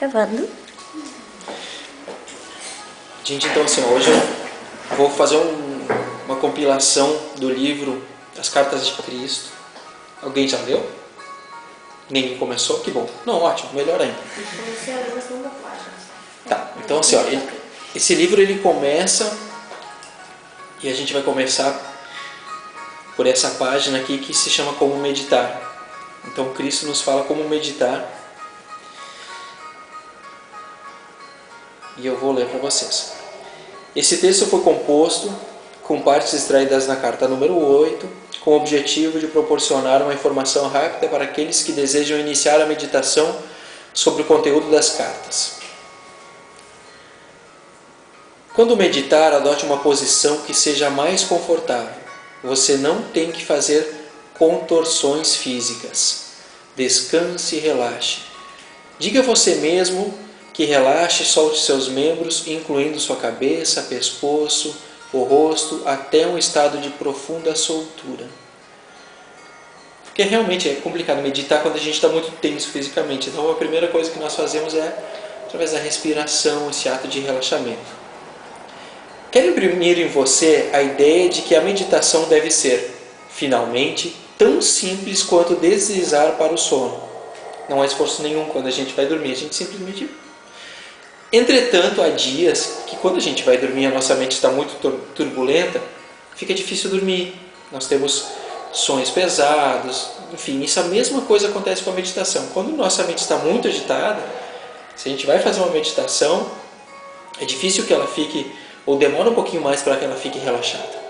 Gravando. Gente, então assim, hoje eu vou fazer uma compilação do livro As Cartas de Cristo. Alguém já leu? Ninguém começou? Que bom. Não, ótimo, melhor ainda. Comecei a ler na segunda página. Tá, então assim, ó, esse livro ele começa, e a gente vai começar por essa página aqui que se chama Como Meditar. Então Cristo nos fala como meditar. E eu vou ler para vocês. Esse texto foi composto com partes extraídas na carta número 8, com o objetivo de proporcionar uma informação rápida para aqueles que desejam iniciar a meditação sobre o conteúdo das cartas. Quando meditar, adote uma posição que seja mais confortável. Você não tem que fazer contorções físicas. Descanse e relaxe. Diga a você mesmo que relaxe e solte seus membros, incluindo sua cabeça, pescoço, o rosto, até um estado de profunda soltura. Porque realmente é complicado meditar quando a gente está muito tenso fisicamente. Então a primeira coisa que nós fazemos é, através da respiração, esse ato de relaxamento. Quero imprimir em você a ideia de que a meditação deve ser, finalmente, tão simples quanto deslizar para o sono. Não há esforço nenhum quando a gente vai dormir, a gente simplesmente... Entretanto, há dias que quando a gente vai dormir, a nossa mente está muito turbulenta, fica difícil dormir. Nós temos sonhos pesados, enfim, isso a mesma coisa acontece com a meditação. Quando nossa mente está muito agitada, se a gente vai fazer uma meditação, é difícil que ela fique, ou demora um pouquinho mais para que ela fique relaxada.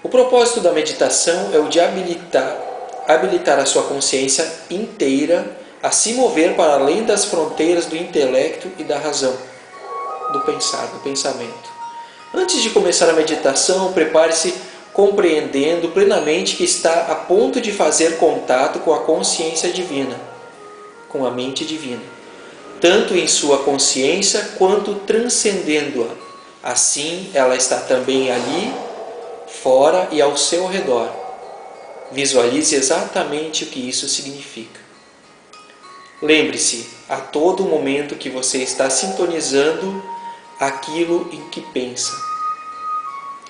O propósito da meditação é o de habilitar a sua consciência inteira a se mover para além das fronteiras do intelecto e da razão, do pensar, do pensamento. Antes de começar a meditação, prepare-se compreendendo plenamente que está a ponto de fazer contato com a consciência divina, com a mente divina, tanto em sua consciência quanto transcendendo-a. Assim, ela está também ali, fora e ao seu redor. Visualize exatamente o que isso significa. Lembre-se a todo momento que você está sintonizando aquilo em que pensa.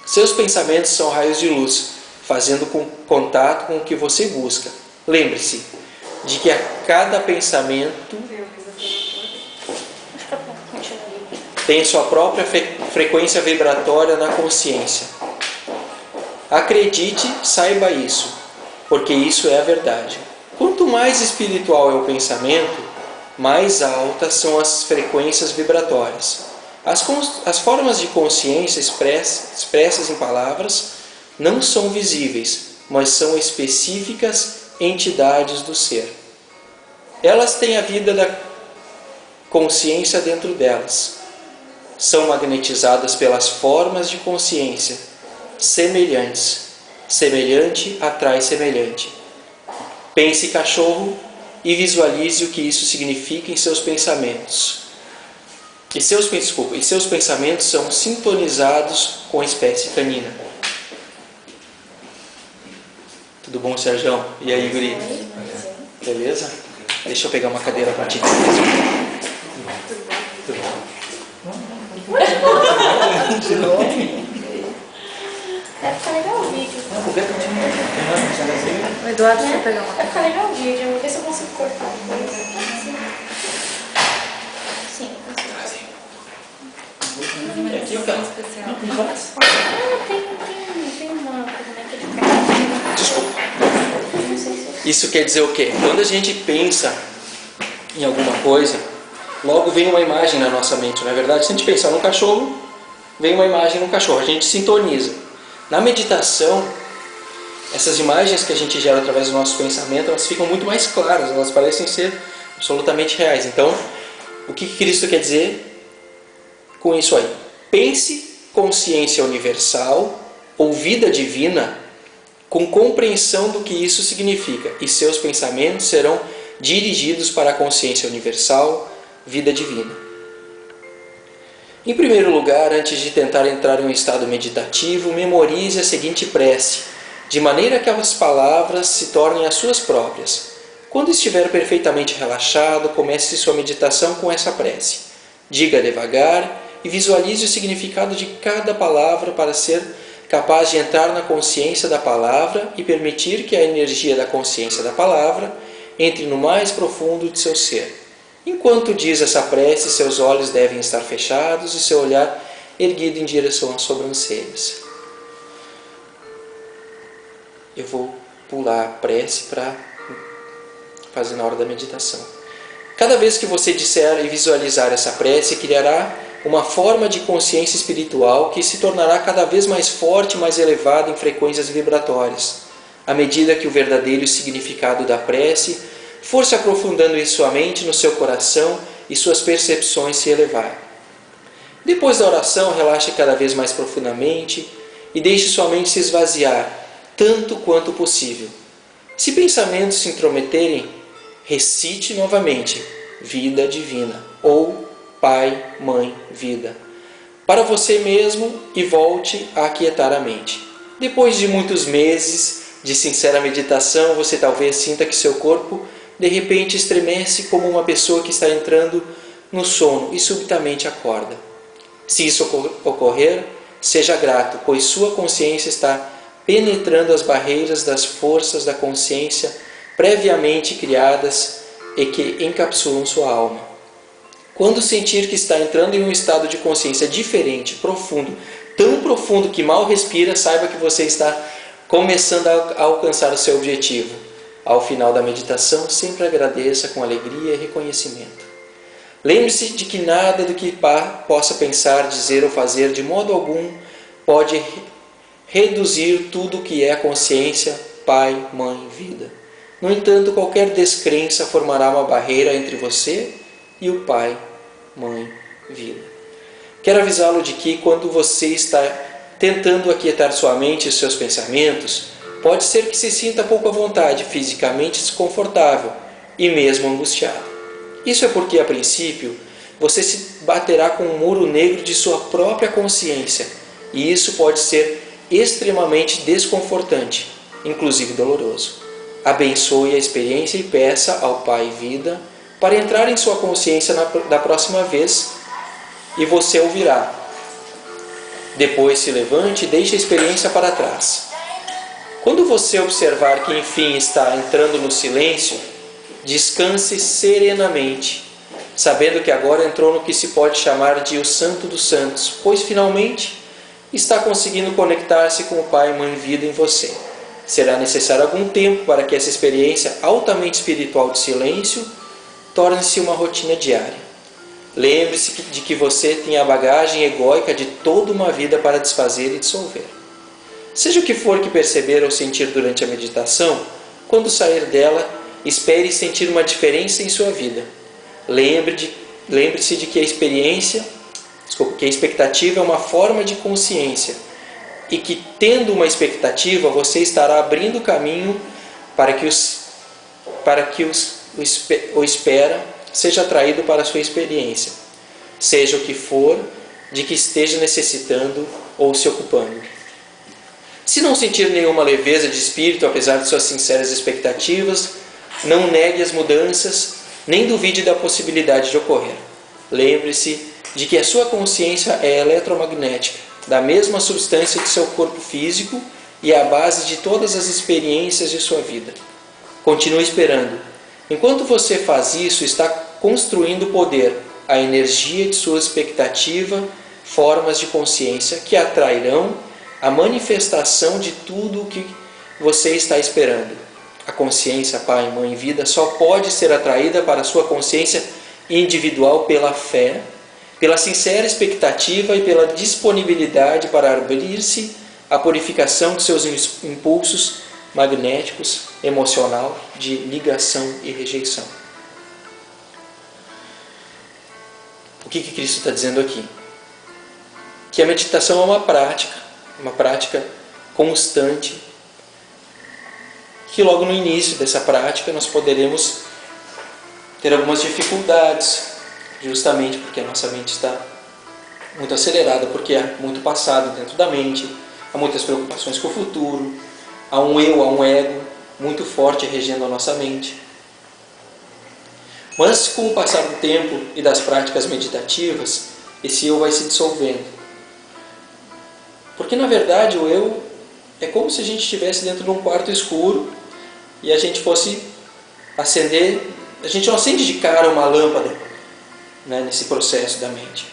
Seus pensamentos são raios de luz, fazendo contato com o que você busca. Lembre-se de que a cada pensamento tem sua própria frequência vibratória na consciência. Acredite, saiba isso, porque isso é a verdade. Quanto mais espiritual é o pensamento, mais altas são as frequências vibratórias. As formas de consciência expressas em palavras não são visíveis, mas são específicas entidades do ser. Elas têm a vida da consciência dentro delas. São magnetizadas pelas formas de consciência semelhantes. Semelhante atrai semelhante. Pense cachorro e visualize o que isso significa em seus pensamentos. E seus pensamentos são sintonizados com a espécie canina. Tudo bom, Sérgio? E aí, guri? Beleza? Deixa eu pegar uma cadeira para ti. Tudo bom? Deve ficar legal o vídeo. O Eduardo vai pegar uma. Vai ficar legal o vídeo, vou ver se eu consigo cortar depois. Sim, É aqui ou cá? Tem uma ferramenta de carta. Desculpa. Não sei se... Isso quer dizer o quê? Quando a gente pensa em alguma coisa, logo vem uma imagem na nossa mente, não é verdade? Se a gente pensar no cachorro, vem uma imagem no cachorro, a gente sintoniza. Na meditação, essas imagens que a gente gera através do nosso pensamento, elas ficam muito mais claras, elas parecem ser absolutamente reais. Então, o que Cristo quer dizer com isso aí? Pense consciência universal ou vida divina com compreensão do que isso significa, e seus pensamentos serão dirigidos para a consciência universal, vida divina. Em primeiro lugar, antes de tentar entrar em um estado meditativo, memorize a seguinte prece, de maneira que as palavras se tornem as suas próprias. Quando estiver perfeitamente relaxado, comece sua meditação com essa prece. Diga devagar e visualize o significado de cada palavra para ser capaz de entrar na consciência da palavra e permitir que a energia da consciência da palavra entre no mais profundo de seu ser. Enquanto diz essa prece, seus olhos devem estar fechados e seu olhar erguido em direção às sobrancelhas. Eu vou pular a prece para fazer na hora da meditação. Cada vez que você disser e visualizar essa prece, criará uma forma de consciência espiritual que se tornará cada vez mais forte e mais elevada em frequências vibratórias, à medida que o verdadeiro significado da prece for se aprofundando em sua mente, no seu coração e suas percepções se elevarem. Depois da oração, relaxe cada vez mais profundamente e deixe sua mente se esvaziar, tanto quanto possível. Se pensamentos se intrometerem, recite novamente Vida Divina ou Pai, Mãe, Vida para você mesmo e volte a aquietar a mente. Depois de muitos meses de sincera meditação, você talvez sinta que seu corpo de repente estremece como uma pessoa que está entrando no sono e subitamente acorda. Se isso ocorrer, seja grato, pois sua consciência está penetrando as barreiras das forças da consciência previamente criadas e que encapsulam sua alma. Quando sentir que está entrando em um estado de consciência diferente, profundo, tão profundo que mal respira, saiba que você está começando a alcançar o seu objetivo. Ao final da meditação, sempre agradeça com alegria e reconhecimento. Lembre-se de que nada do que possa pensar, dizer ou fazer de modo algum pode reduzir tudo o que é a consciência, Pai, Mãe, Vida. No entanto, qualquer descrença formará uma barreira entre você e o Pai, Mãe, Vida. Quero avisá-lo de que quando você está tentando aquietar sua mente e seus pensamentos, pode ser que se sinta pouco à vontade, fisicamente desconfortável e mesmo angustiado. Isso é porque, a princípio, você se baterá com um muro negro de sua própria consciência, e isso pode ser extremamente desconfortante, inclusive doloroso. Abençoe a experiência e peça ao Pai Vida para entrar em sua consciência da próxima vez, e você ouvirá. Depois se levante e deixe a experiência para trás. Quando você observar que enfim está entrando no silêncio, descanse serenamente, sabendo que agora entrou no que se pode chamar de o Santo dos Santos, pois finalmente está conseguindo conectar-se com o Pai e Mãe Vida em você. Será necessário algum tempo para que essa experiência altamente espiritual de silêncio torne-se uma rotina diária. Lembre-se de que você tem a bagagem egóica de toda uma vida para desfazer e dissolver. Seja o que for que perceber ou sentir durante a meditação, quando sair dela, espere sentir uma diferença em sua vida. Lembre-se de que a expectativa é uma forma de consciência e que, tendo uma expectativa, você estará abrindo caminho para que o espera seja atraído para a sua experiência, seja o que for de que esteja necessitando ou se ocupando. Se não sentir nenhuma leveza de espírito, apesar de suas sinceras expectativas, não negue as mudanças, nem duvide da possibilidade de ocorrer. Lembre-se de que a sua consciência é eletromagnética, da mesma substância de seu corpo físico e é a base de todas as experiências de sua vida. Continue esperando. Enquanto você faz isso, está construindo poder, a energia de sua expectativa, formas de consciência que atrairão a manifestação de tudo o que você está esperando. A consciência, Pai, Mãe, Vida só pode ser atraída para a sua consciência individual pela fé, pela sincera expectativa e pela disponibilidade para abrir-se à purificação de seus impulsos magnéticos, emocional, de ligação e rejeição. O que Cristo está dizendo aqui? Que a meditação é uma prática constante, que logo no início dessa prática nós poderemos ter algumas dificuldades, justamente porque a nossa mente está muito acelerada, porque há muito passado dentro da mente, há muitas preocupações com o futuro, há um eu, há um ego muito forte regendo a nossa mente. Mas com o passar do tempo e das práticas meditativas, esse eu vai se dissolvendo. Porque na verdade o eu é como se a gente estivesse dentro de um quarto escuro e a gente fosse acender. A gente não acende de cara uma lâmpada, né, nesse processo da mente.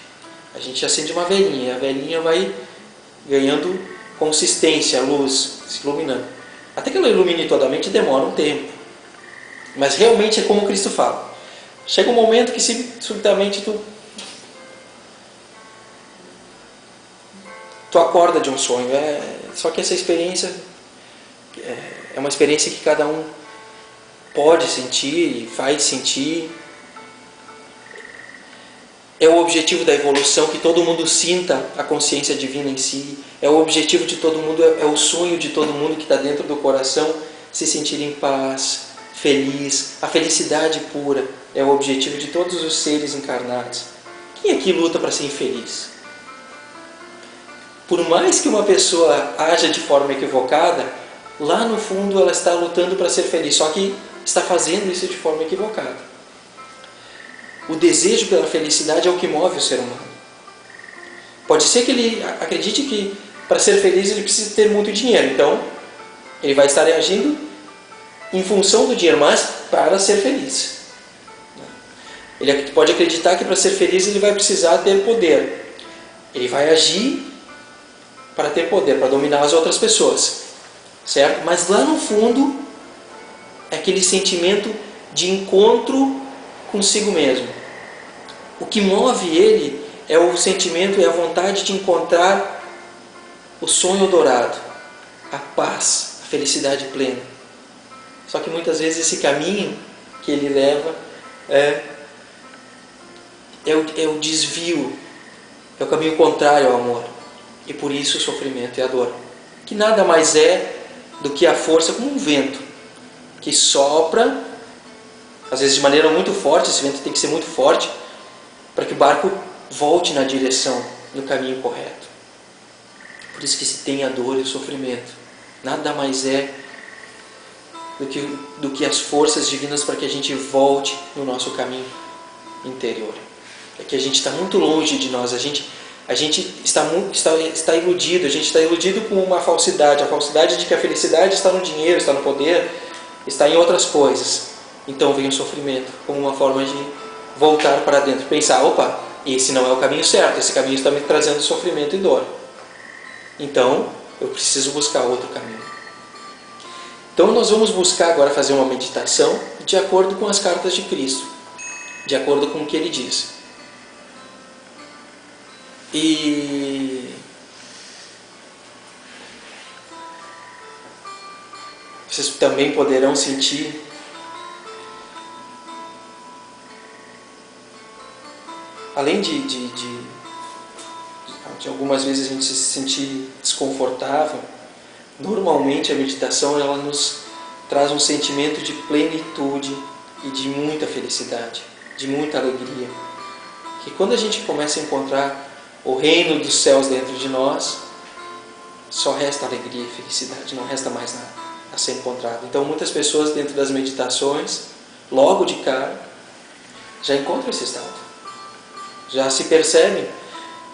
A gente acende uma velhinha, e a velhinha vai ganhando consistência, luz, se iluminando. Até que ela ilumine toda a mente demora um tempo. Mas realmente é como Cristo fala. Chega um momento que subitamente tu acorda de um sonho. Só que essa experiência é uma experiência que cada um pode sentir e faz sentir. É o objetivo da evolução, que todo mundo sinta a consciência divina em si. É o objetivo de todo mundo, é o sonho de todo mundo que está dentro do coração, se sentir em paz, feliz. A felicidade pura é o objetivo de todos os seres encarnados. Quem aqui luta para ser infeliz? Por mais que uma pessoa haja de forma equivocada, lá no fundo ela está lutando para ser feliz, só que está fazendo isso de forma equivocada. O desejo pela felicidade é o que move o ser humano. Pode ser que ele acredite que para ser feliz ele precisa ter muito dinheiro, então ele vai estar agindo em função do dinheiro, mas para ser feliz. Ele pode acreditar que para ser feliz ele vai precisar ter poder. Ele vai agir para ter poder, para dominar as outras pessoas, certo? Mas lá no fundo é aquele sentimento de encontro consigo mesmo. O que move ele é o sentimento e a vontade de encontrar o sonho dourado, a paz, a felicidade plena. Só que muitas vezes esse caminho que ele leva é o desvio, é o caminho contrário ao amor. E por isso o sofrimento e a dor, que nada mais é do que a força como um vento que sopra, às vezes de maneira muito forte. Esse vento tem que ser muito forte para que o barco volte na direção, no caminho correto. Por isso que se tem a dor e o sofrimento. Nada mais é do que as forças divinas para que a gente volte no nosso caminho interior. É que a gente está muito longe de nós, a gente está iludido, a gente está iludido com uma falsidade, a falsidade de que a felicidade está no dinheiro, está no poder, está em outras coisas. Então vem o sofrimento como uma forma de voltar para dentro, pensar, opa, esse não é o caminho certo, esse caminho está me trazendo sofrimento e dor. Então eu preciso buscar outro caminho. Então nós vamos buscar agora fazer uma meditação de acordo com as cartas de Cristo, de acordo com o que ele diz. E vocês também poderão sentir além de algumas vezes a gente se sentir desconfortável, normalmente a meditação ela nos traz um sentimento de plenitude e de muita felicidade, de muita alegria. Que quando a gente começa a encontrar o reino dos céus dentro de nós, só resta alegria e felicidade, não resta mais nada a ser encontrado. Então muitas pessoas dentro das meditações, logo de cara, já encontram esse estado. Já se percebem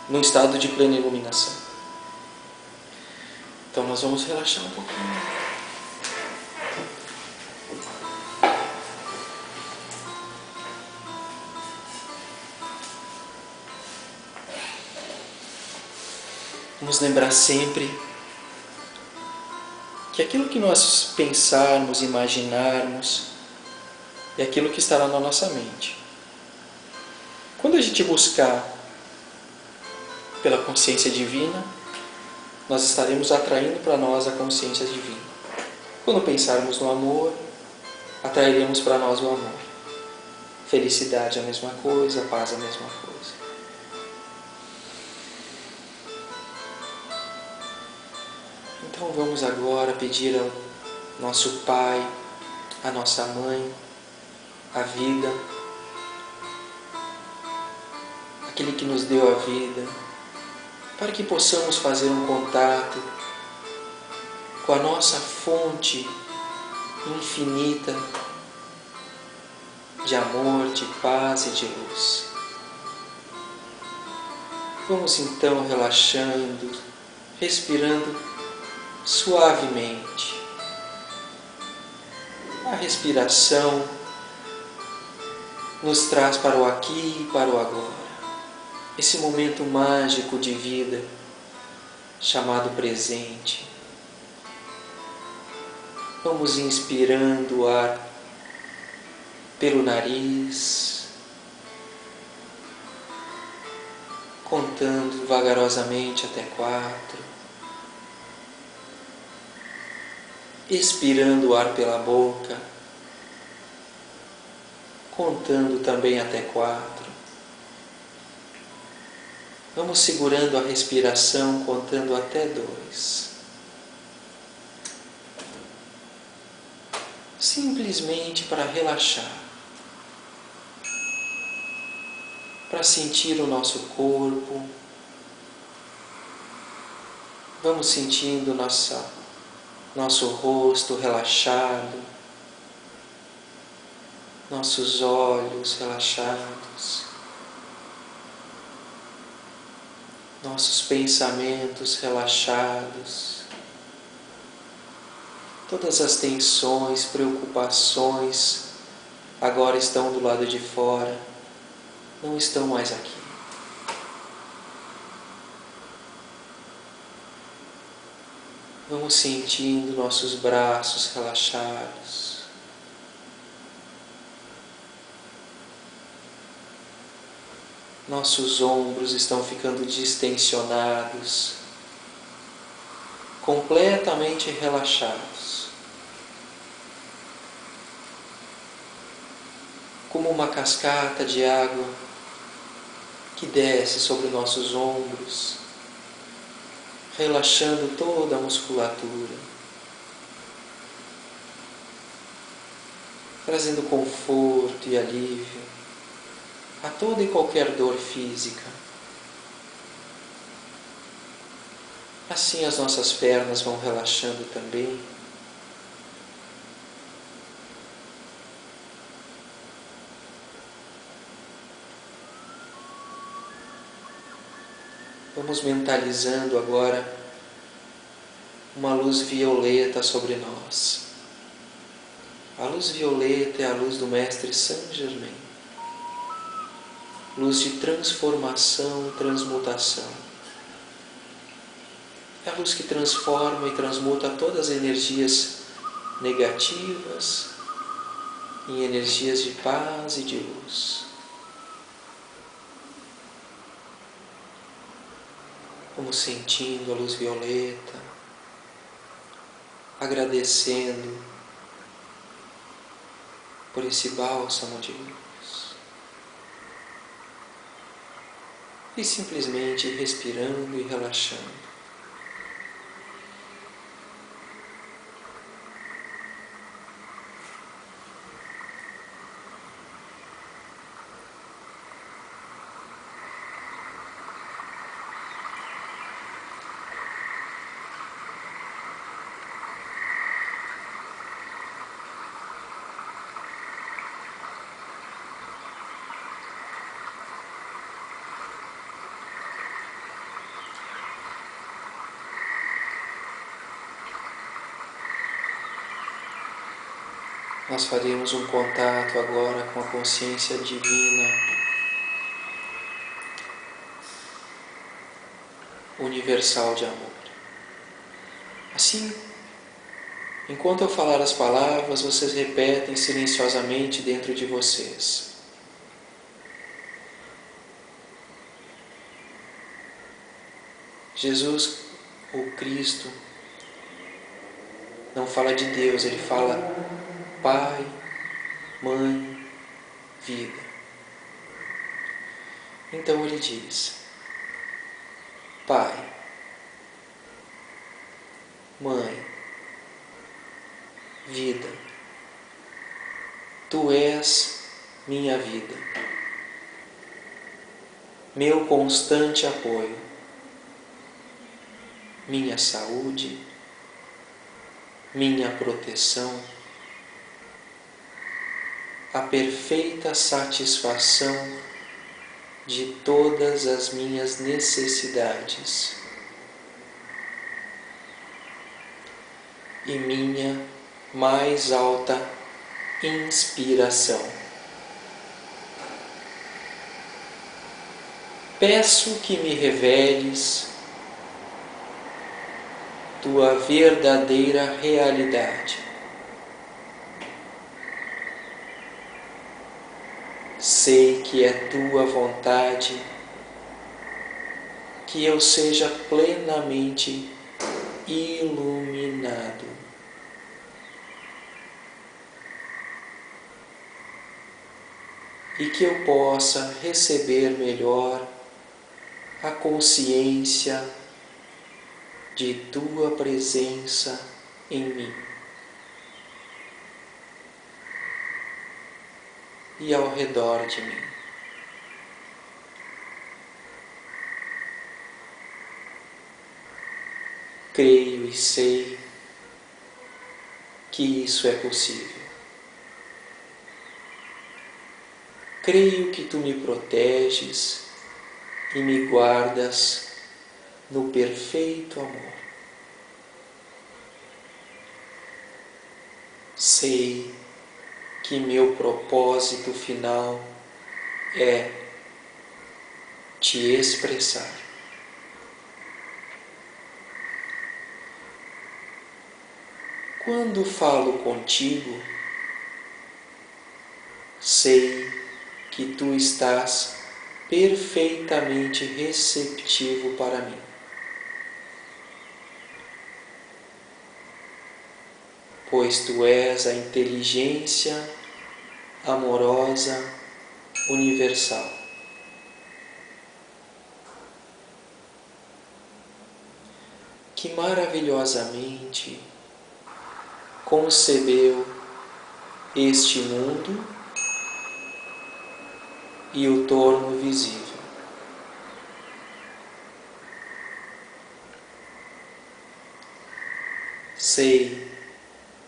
num estado de plena iluminação. Então nós vamos relaxar um pouquinho. Vamos lembrar sempre que aquilo que nós pensarmos, imaginarmos, é aquilo que estará na nossa mente. Quando a gente buscar pela consciência divina, nós estaremos atraindo para nós a consciência divina. Quando pensarmos no amor, atrairemos para nós o amor. Felicidade é a mesma coisa, paz é a mesma coisa. Então vamos agora pedir ao nosso Pai, à nossa Mãe, a vida, aquele que nos deu a vida, para que possamos fazer um contato com a nossa fonte infinita de amor, de paz e de luz. Vamos então relaxando, respirando suavemente. A respiração nos traz para o aqui e para o agora. Esse momento mágico de vida chamado presente. Vamos inspirando o ar pelo nariz, contando vagarosamente até 4. Expirando o ar pela boca, contando também até 4. Vamos segurando a respiração, contando até 2. Simplesmente para relaxar, para sentir o nosso corpo. Vamos sentindo nosso rosto relaxado, nossos olhos relaxados, nossos pensamentos relaxados, todas as tensões, preocupações agora estão do lado de fora, não estão mais aqui. Vamos sentindo nossos braços relaxados, nossos ombros estão ficando distensionados, completamente relaxados, como uma cascata de água que desce sobre nossos ombros, relaxando toda a musculatura, trazendo conforto e alívio a toda e qualquer dor física. Assim as nossas pernas vão relaxando também. Vamos mentalizando agora uma luz violeta sobre nós. A luz violeta é a luz do Mestre Saint Germain. Luz de transformação e transmutação. É a luz que transforma e transmuta todas as energias negativas em energias de paz e de luz. Vamos sentindo a luz violeta, agradecendo por esse bálsamo de luz. E simplesmente respirando e relaxando. Nós faremos um contato agora com a consciência divina, universal de amor. Assim, enquanto eu falar as palavras, vocês repetem silenciosamente dentro de vocês. Jesus, o Cristo, não fala de Deus, ele fala Pai, Mãe, Vida. Então ele diz: Pai, Mãe, Vida, Tu és minha vida, meu constante apoio, minha saúde, minha proteção, a perfeita satisfação de todas as minhas necessidades e minha mais alta inspiração. Peço que me reveles tua verdadeira realidade. Sei que é tua vontade que eu seja plenamente iluminado. E que eu possa receber melhor a consciência de tua presença em mim e ao redor de mim. Creio e sei que isso é possível. Creio que tu me proteges e me guardas no perfeito amor. Sei que meu propósito final é te expressar. Quando falo contigo, sei que tu estás perfeitamente receptivo para mim. Pois tu és a inteligência amorosa universal. Que maravilhosamente concebeu este mundo e o torno visível. Sei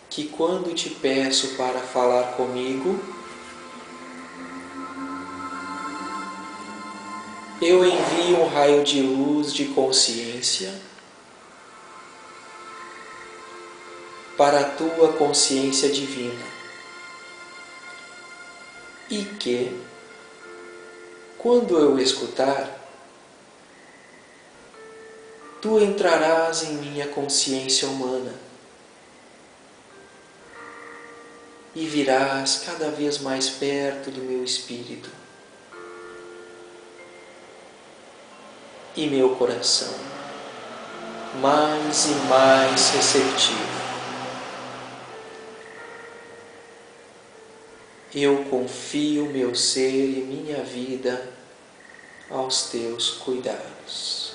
que quando te peço para falar comigo, eu envio um raio de luz de consciência para a tua consciência divina e que, quando eu escutar, tu entrarás em minha consciência humana e virás cada vez mais perto do meu espírito e meu coração, mais e mais receptivo. Eu confio meu ser e minha vida aos teus cuidados.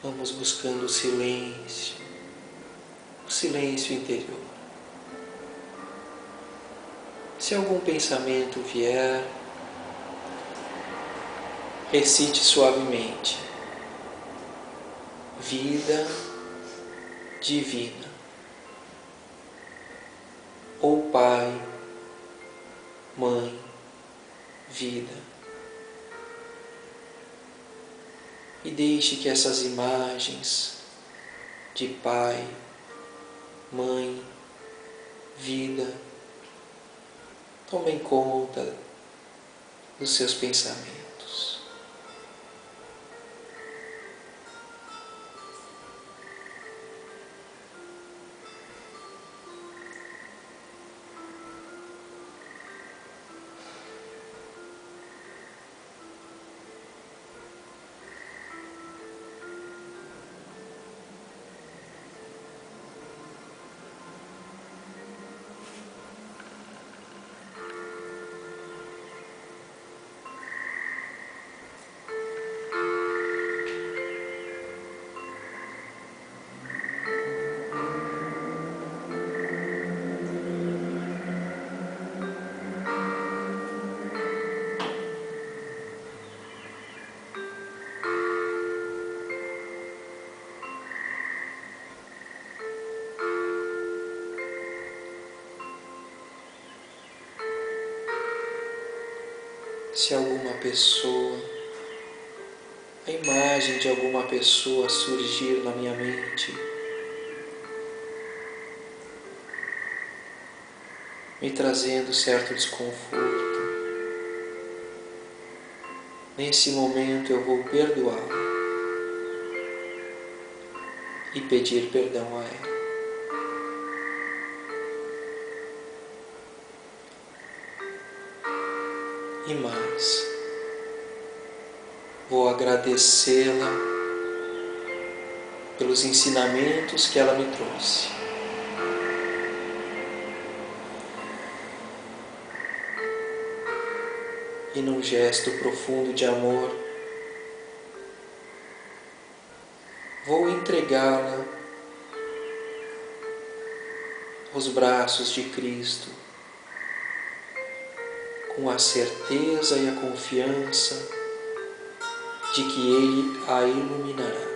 Vamos buscando o silêncio interior. Se algum pensamento vier, recite suavemente: vida divina, ou Pai, Mãe, vida. E deixe que essas imagens de Pai, Mãe, vida tomem conta dos seus pensamentos. se alguma pessoa, a imagem de alguma pessoa surgir na minha mente, me trazendo certo desconforto, nesse momento eu vou perdoá-la e pedir perdão a ela. E mais, vou agradecê-la pelos ensinamentos que ela me trouxe. E num gesto profundo de amor, vou entregá-la aos braços de Cristo, com a certeza e a confiança de que Ele a iluminará.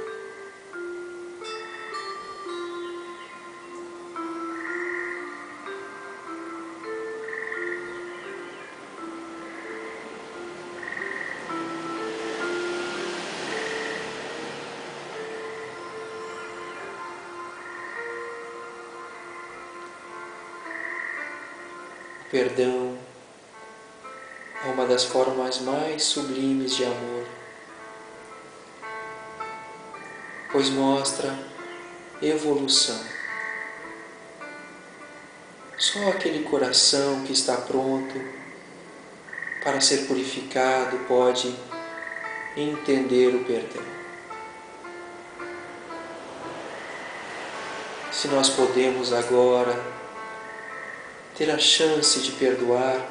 O perdão é uma das formas mais sublimes de amor, pois mostra evolução. Só aquele coração que está pronto para ser purificado pode entender o perdão. Se nós podemos agora ter a chance de perdoar,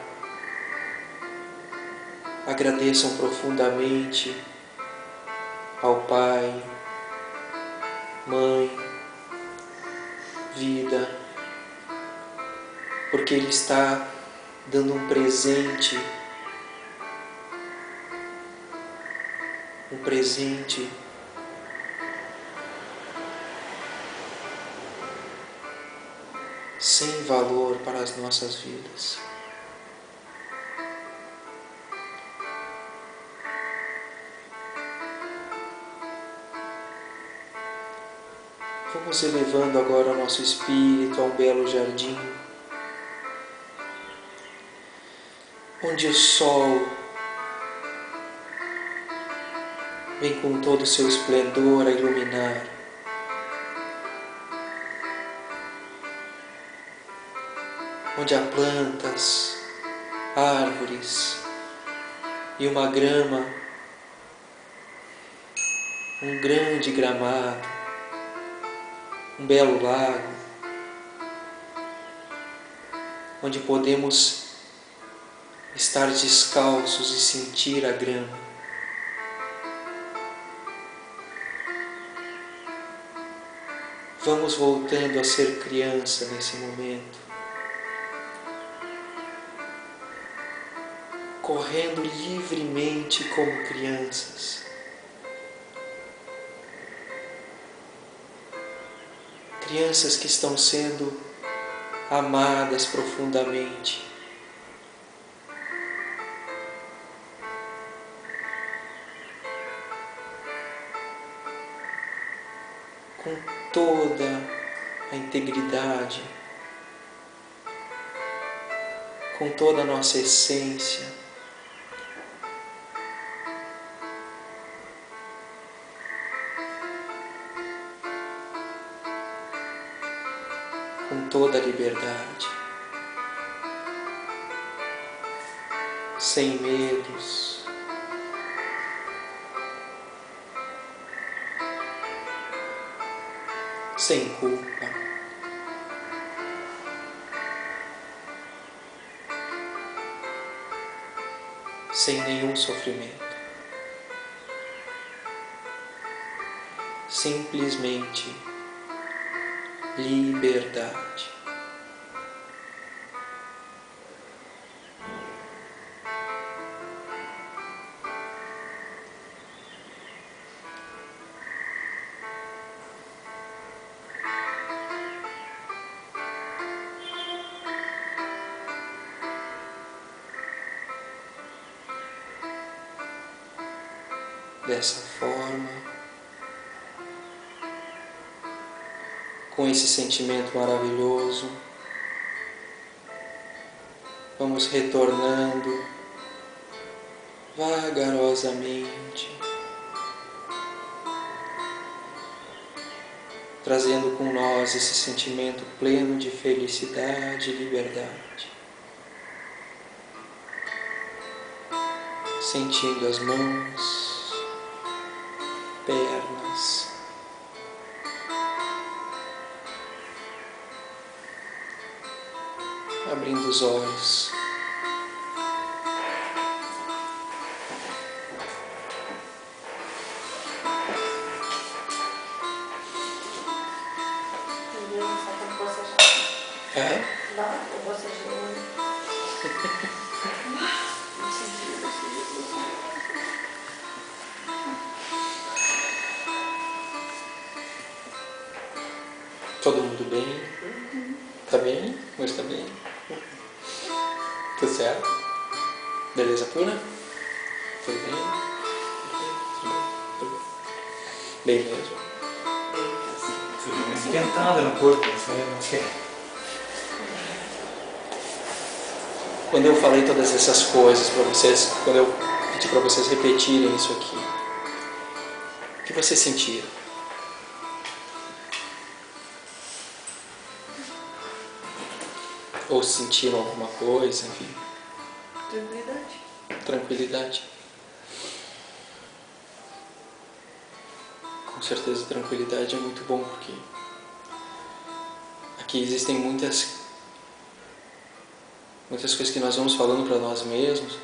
agradeçam profundamente ao Pai, Mãe, Vida, porque Ele está dando um presente sem valor para as nossas vidas. Vamos elevando agora o nosso espírito a um belo jardim, onde o sol vem com todo o seu esplendor a iluminar. Onde há plantas, árvores e uma grama, um grande gramado, um belo lago, onde podemos estar descalços e sentir a grama. Vamos voltando a ser criança nesse momento, correndo livremente como crianças. Crianças que estão sendo amadas profundamente. Com toda a integridade, com toda a nossa essência, com toda a liberdade, sem medos, sem culpa, sem nenhum sofrimento, simplesmente liberdade. dessa forma, com esse sentimento maravilhoso. Vamos retornando vagarosamente, trazendo com nós esse sentimento pleno de felicidade e liberdade. Sentindo as mãos, pernas, abrindo os olhos. É? Todo mundo bem? Tá bem? Hoje tá bem? Tudo certo? Beleza pura? Tudo bem? Tudo bem? Bem mesmo? Esquentada no corpo, não sei. Quando eu falei todas essas coisas para vocês, quando eu pedi para vocês repetirem isso aqui, o que vocês sentiram? Ou sentiram alguma coisa, enfim? Tranquilidade. Tranquilidade. Com certeza tranquilidade é muito bom, porque aqui existem muitas coisas que nós vamos falando para nós mesmos.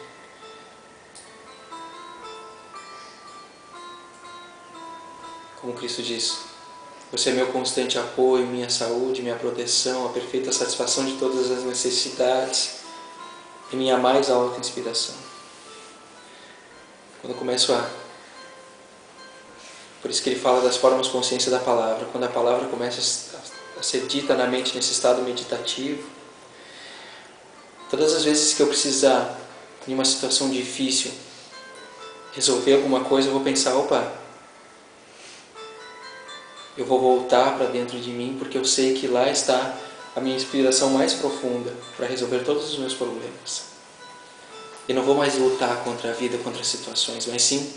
Como Cristo diz, você é meu constante apoio, minha saúde, minha proteção, a perfeita satisfação de todas as necessidades e minha mais alta inspiração. Quando eu começo a... Por isso que ele fala das formas consciência da palavra. Quando a palavra começa a ser dita na mente nesse estado meditativo, todas as vezes que eu precisar, em uma situação difícil, resolver alguma coisa, eu vou pensar, opa, eu vou voltar para dentro de mim, porque eu sei que lá está a minha inspiração mais profunda para resolver todos os meus problemas. E não vou mais lutar contra a vida, contra as situações, mas sim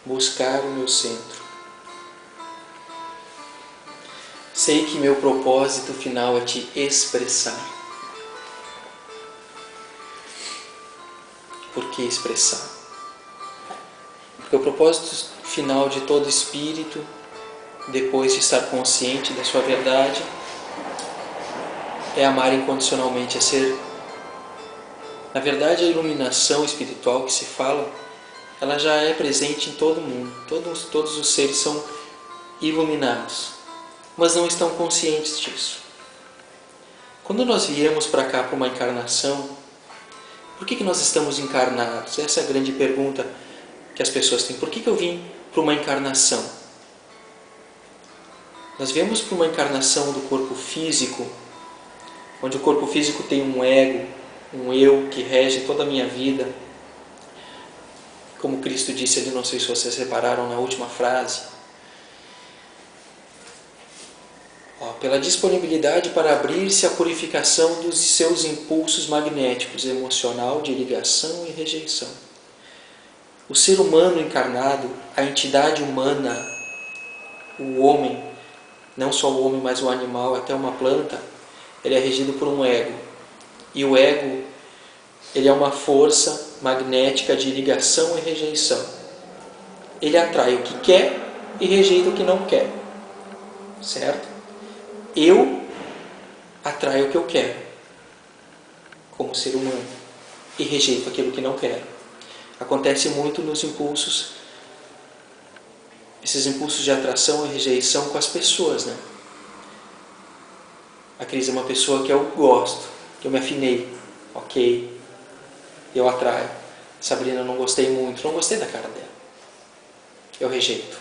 buscar o meu centro. Sei que meu propósito final é te expressar. Por que expressar? Porque o propósito final de todo espírito, depois de estar consciente da sua verdade, é amar incondicionalmente, é ser... Na verdade, a iluminação espiritual que se fala, ela já é presente em todo mundo. Todos os seres são iluminados, mas não estão conscientes disso. Quando nós viemos para cá para uma encarnação, por que nós estamos encarnados? Essa é a grande pergunta que as pessoas têm. Por que eu vim para uma encarnação? Nós viemos para uma encarnação do corpo físico, onde o corpo físico tem um ego, um eu que rege toda a minha vida. Como Cristo disse ali, não sei se vocês repararam na última frase, pela disponibilidade para abrir-se à purificação dos seus impulsos magnéticos, emocional, de ligação e rejeição. O ser humano encarnado, a entidade humana, o homem, não só o homem, mas o animal, até uma planta, ele é regido por um ego. E o ego, ele é uma força magnética de ligação e rejeição. Ele atrai o que quer e rejeita o que não quer. Certo? Eu atraio o que eu quero, como ser humano, e rejeito aquilo que não quero. Acontece muito nos impulsos, esses impulsos de atração e rejeição com as pessoas, né? A Cris é uma pessoa que eu gosto, que eu me afinei, ok, eu atraio. Sabrina, eu não gostei muito, não gostei da cara dela, eu rejeito,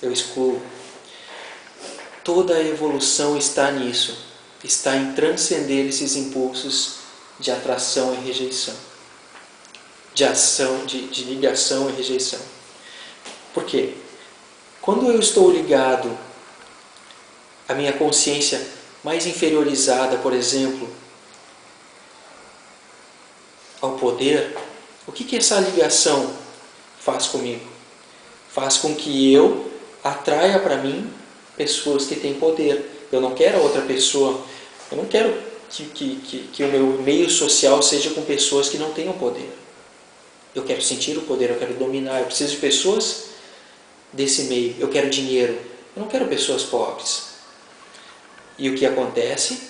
eu excluo. Toda a evolução está nisso, está em transcender esses impulsos de atração e rejeição, de ação, de ligação e rejeição. Por quê? Quando eu estou ligado à minha consciência mais inferiorizada, por exemplo, ao poder, o que essa ligação faz comigo? Faz com que eu atraia para mim pessoas que têm poder. Eu não quero outra pessoa, eu não quero que o meu meio social seja com pessoas que não tenham poder. Eu quero sentir o poder, eu quero dominar, eu preciso de pessoas desse meio. Eu quero dinheiro, eu não quero pessoas pobres. E o que acontece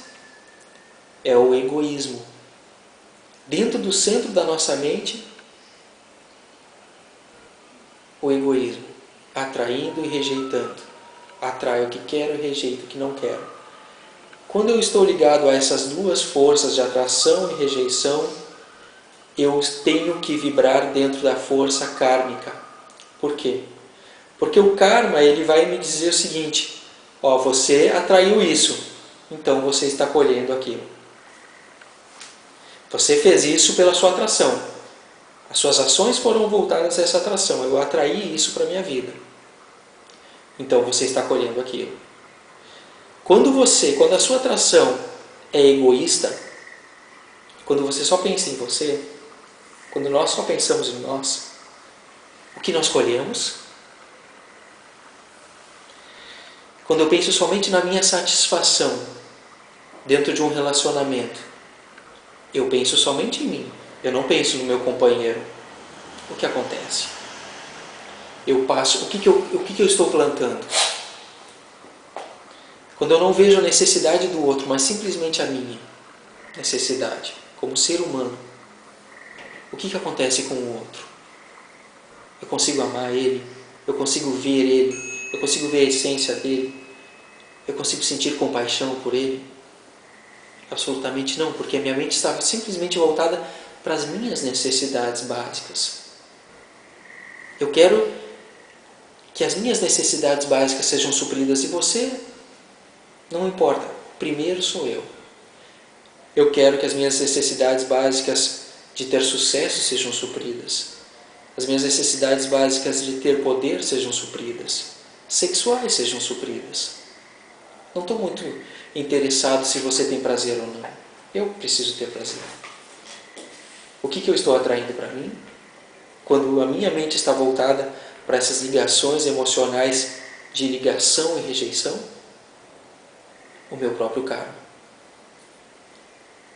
é o egoísmo. Dentro do centro da nossa mente, o egoísmo, atraindo e rejeitando. Atraio o que quero e rejeito o que não quero. Quando eu estou ligado a essas duas forças de atração e rejeição, eu tenho que vibrar dentro da força kármica. Por quê? Porque o karma, ele vai me dizer o seguinte: ó, você atraiu isso, então você está colhendo aquilo. Você fez isso pela sua atração. As suas ações foram voltadas a essa atração. Eu atraí isso para a minha vida. Então você está colhendo aquilo. Quando a sua atração é egoísta, quando você só pensa em você, quando nós só pensamos em nós, o que nós colhemos? Quando eu penso somente na minha satisfação dentro de um relacionamento, eu penso somente em mim, eu não penso no meu companheiro. O que acontece? Eu passo, o que eu estou plantando? Quando eu não vejo a necessidade do outro, mas simplesmente a minha necessidade, como ser humano, o que acontece com o outro? Eu consigo amar ele, eu consigo ver ele, eu consigo ver a essência dele, eu consigo sentir compaixão por ele? Absolutamente não, porque a minha mente estava simplesmente voltada para as minhas necessidades básicas. Eu quero que as minhas necessidades básicas sejam supridas e você, não importa, primeiro sou eu. Eu quero que as minhas necessidades básicas de ter sucesso sejam supridas. As minhas necessidades básicas de ter poder sejam supridas. Sexuais sejam supridas. Não estou muito interessado se você tem prazer ou não. Eu preciso ter prazer. O que eu estou atraindo para mim? Quando a minha mente está voltada para essas ligações emocionais de ligação e rejeição, o meu próprio karma,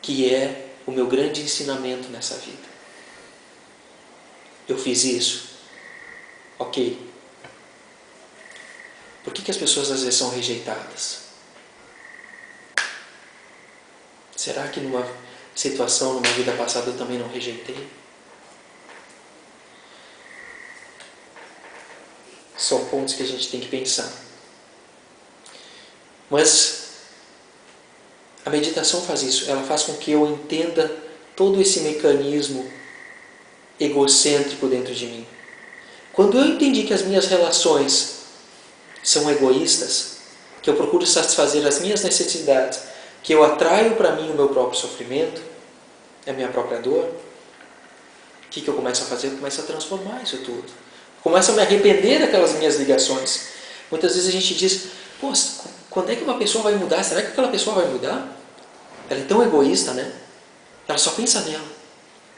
que é o meu grande ensinamento nessa vida. Eu fiz isso, ok. Por que as pessoas às vezes são rejeitadas? Será que numa situação, numa vida passada eu também não rejeitei? São pontos que a gente tem que pensar. Mas a meditação faz isso, ela faz com que eu entenda todo esse mecanismo egocêntrico dentro de mim. Quando eu entendi que as minhas relações são egoístas, que eu procuro satisfazer as minhas necessidades, que eu atraio para mim o meu próprio sofrimento, a minha própria dor, o que eu começo a fazer? Eu começo a transformar isso tudo. Eu começo a me arrepender daquelas minhas ligações. Muitas vezes a gente diz: pô, quando é que uma pessoa vai mudar? Será que aquela pessoa vai mudar? Ela é tão egoísta, né? Ela só pensa nela.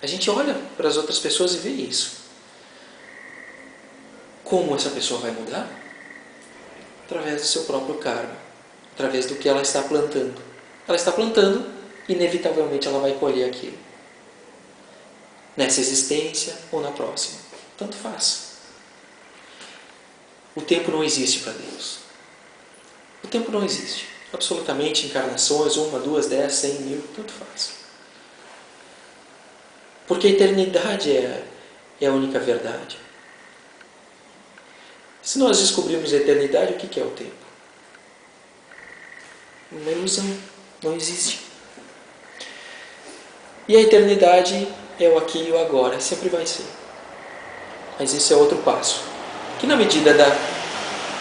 A gente olha para as outras pessoas e vê isso. Como essa pessoa vai mudar? Através do seu próprio karma. Através do que ela está plantando. Ela está plantando, inevitavelmente ela vai colher aquilo. Nessa existência ou na próxima. Tanto faz. O tempo não existe para Deus. O tempo não existe. Absolutamente, encarnações, 1, 2, 10, 100, 1000, tanto faz. Porque a eternidade é a única verdade. Se nós descobrirmos a eternidade, o que é o tempo? Uma ilusão. Não existe. E a eternidade é o aqui e o agora. Sempre vai ser. Mas isso é outro passo. Que na medida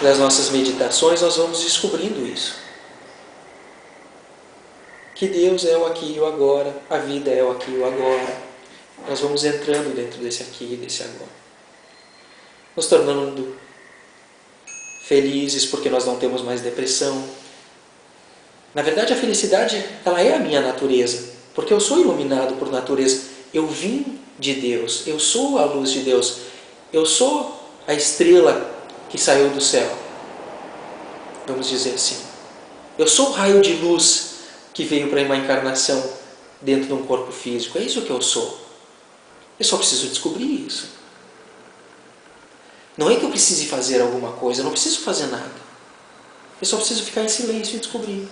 das nossas meditações, nós vamos descobrindo isso. Que Deus é o aqui e o agora. A vida é o aqui e o agora. Nós vamos entrando dentro desse aqui e desse agora. nos tornando felizes porque nós não temos mais depressão. Na verdade, a felicidade, ela é a minha natureza, porque eu sou iluminado por natureza. Eu vim de Deus, eu sou a luz de Deus, eu sou a estrela que saiu do céu, vamos dizer assim. Eu sou o raio de luz que veio para uma encarnação dentro de um corpo físico. É isso que eu sou. Eu só preciso descobrir isso. Não é que eu precise fazer alguma coisa, eu não preciso fazer nada. Eu só preciso ficar em silêncio e descobrir.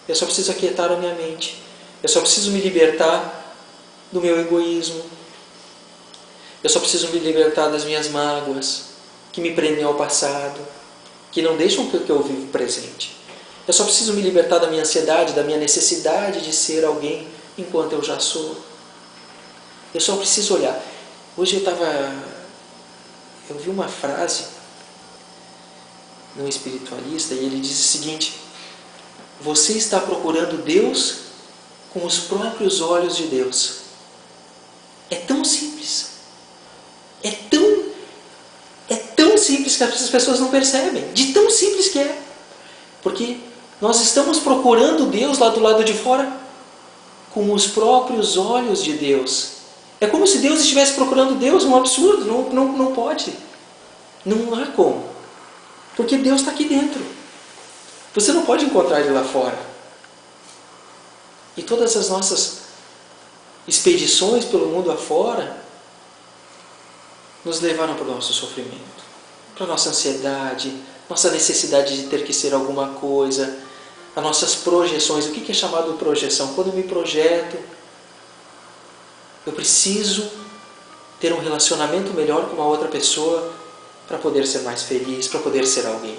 Eu só preciso aquietar a minha mente. Eu só preciso me libertar do meu egoísmo. Eu só preciso me libertar das minhas mágoas, que me prendem ao passado, que não deixam que eu viva o presente. Eu só preciso me libertar da minha ansiedade, da minha necessidade de ser alguém enquanto eu já sou. Eu só preciso olhar. Hoje eu vi uma frase num espiritualista e ele diz o seguinte: você está procurando Deus com os próprios olhos de Deus. É tão simples. É tão simples que as pessoas não percebem. De tão simples que é. Porque nós estamos procurando Deus lá do lado de fora com os próprios olhos de Deus. É como se Deus estivesse procurando Deus, um absurdo. Não pode. Não há como. Porque Deus está aqui dentro. Você não pode encontrar Ele lá fora. E todas as nossas expedições pelo mundo afora nos levaram para o nosso sofrimento, para a nossa ansiedade, nossa necessidade de ter que ser alguma coisa, as nossas projeções. O que é chamado de projeção? Quando eu me projeto, eu preciso ter um relacionamento melhor com uma outra pessoa para poder ser mais feliz, para poder ser alguém.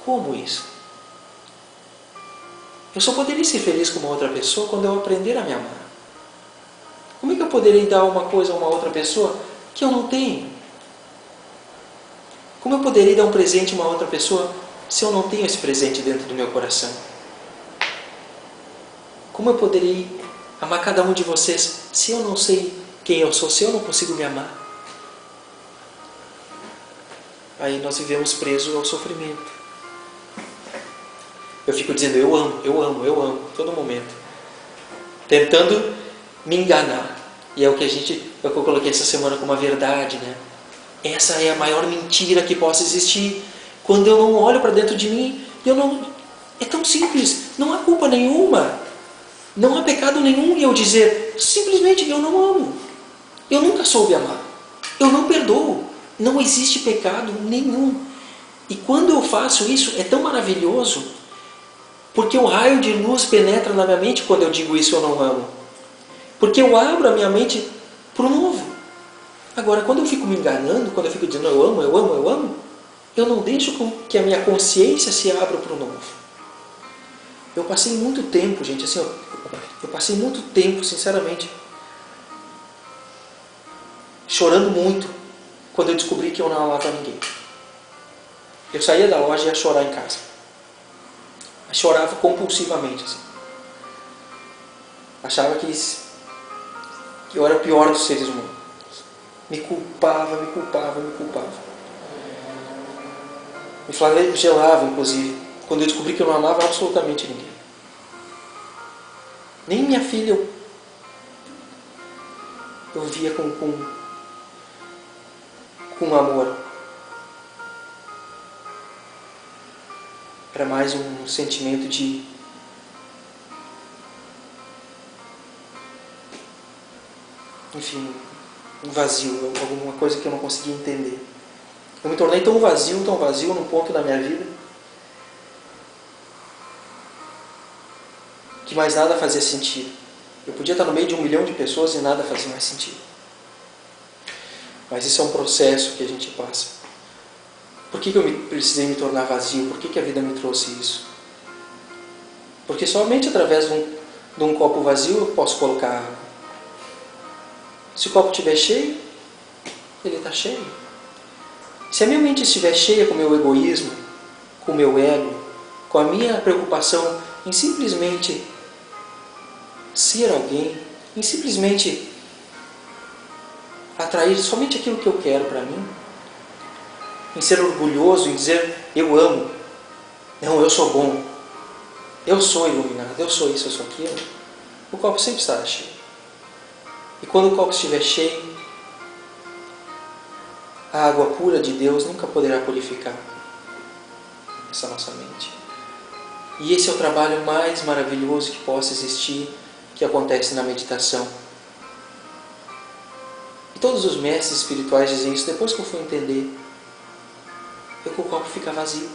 Como isso? Eu só poderia ser feliz com uma outra pessoa quando eu aprender a me amar. Como é que eu poderei dar uma coisa a uma outra pessoa que eu não tenho? Como eu poderei dar um presente a uma outra pessoa se eu não tenho esse presente dentro do meu coração? Como eu poderei amar cada um de vocês se eu não sei quem eu sou, se eu não consigo me amar? Aí nós vivemos presos ao sofrimento. Eu fico dizendo, eu amo, todo momento. Tentando me enganar. E é o que eu coloquei essa semana como uma verdade, né? Essa é a maior mentira que possa existir. Quando eu não olho para dentro de mim, é tão simples, não há culpa nenhuma. Não há pecado nenhum em eu dizer, simplesmente, eu não amo. Eu nunca soube amar. Eu não perdoo. Não existe pecado nenhum. E quando eu faço isso, é tão maravilhoso, porque o raio de luz penetra na minha mente quando eu digo isso, eu não amo. Porque eu abro a minha mente para o novo. Agora, quando eu fico me enganando, quando eu fico dizendo eu amo, eu não deixo que a minha consciência se abra para o novo. Eu passei muito tempo, gente, assim, eu passei muito tempo, sinceramente, chorando muito quando eu descobri que eu não amava ninguém. Eu saía da loja e ia chorar em casa. Eu chorava compulsivamente, assim. Achava que eu era o pior dos seres humanos. Me culpava. Me flagelava, inclusive, quando eu descobri que eu não amava absolutamente ninguém. Nem minha filha eu via com amor. Era mais um sentimento de enfim, um vazio, alguma coisa que eu não conseguia entender. Eu me tornei tão vazio num ponto da minha vida que mais nada fazia sentido. Eu podia estar no meio de 1 milhão de pessoas e nada fazia mais sentido. Mas isso é um processo que a gente passa. Por que eu precisei me tornar vazio? Por que a vida me trouxe isso? Porque somente através de um copo vazio eu posso colocar água. Se o copo estiver cheio, ele está cheio. Se a minha mente estiver cheia com o meu egoísmo, com o meu ego, com a minha preocupação em simplesmente ser alguém, em simplesmente atrair somente aquilo que eu quero para mim, em ser orgulhoso, em dizer eu amo, não, eu sou bom, eu sou iluminado, eu sou isso, eu sou aquilo, o copo sempre estará cheio. E quando o copo estiver cheio, a água pura de Deus nunca poderá purificar essa nossa mente. E esse é o trabalho mais maravilhoso que possa existir, que acontece na meditação. E todos os mestres espirituais dizem isso. Depois que eu fui entender, é que o copo fica vazio.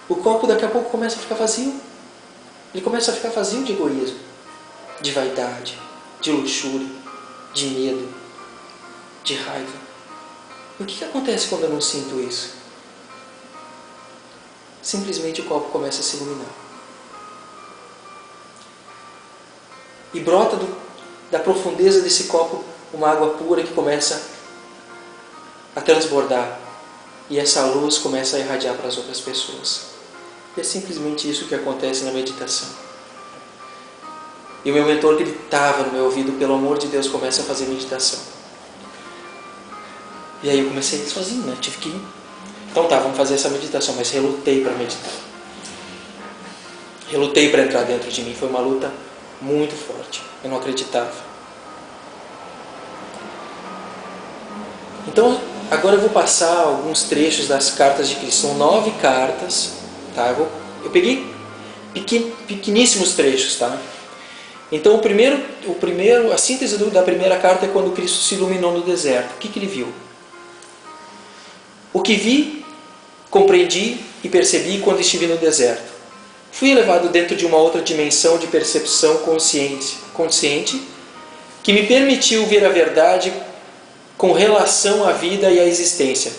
O copo daqui a pouco começa a ficar vazio. Ele começa a ficar vazio de egoísmo, de vaidade, de luxúria, de medo, de raiva. E o que acontece quando eu não sinto isso? Simplesmente o copo começa a se iluminar. E brota da profundeza desse copo uma água pura que começa a transbordar. E essa luz começa a irradiar para as outras pessoas. E é simplesmente isso que acontece na meditação. E o meu mentor gritava no meu ouvido, pelo amor de Deus, comece a fazer meditação. E aí eu comecei sozinho, né? Tive que ir. Então tá, vamos fazer essa meditação, mas relutei para meditar. Relutei para entrar dentro de mim. Foi uma luta muito forte. Eu não acreditava. Então, agora eu vou passar alguns trechos das cartas de Cristo. São 9 cartas. Tá? Eu peguei pequeníssimos trechos. Tá? Então, a síntese da primeira carta é quando Cristo se iluminou no deserto. O que ele viu? O que vi, compreendi e percebi quando estive no deserto. Fui elevado dentro de uma outra dimensão de percepção consciente que me permitiu ver a verdade com relação à vida e à existência.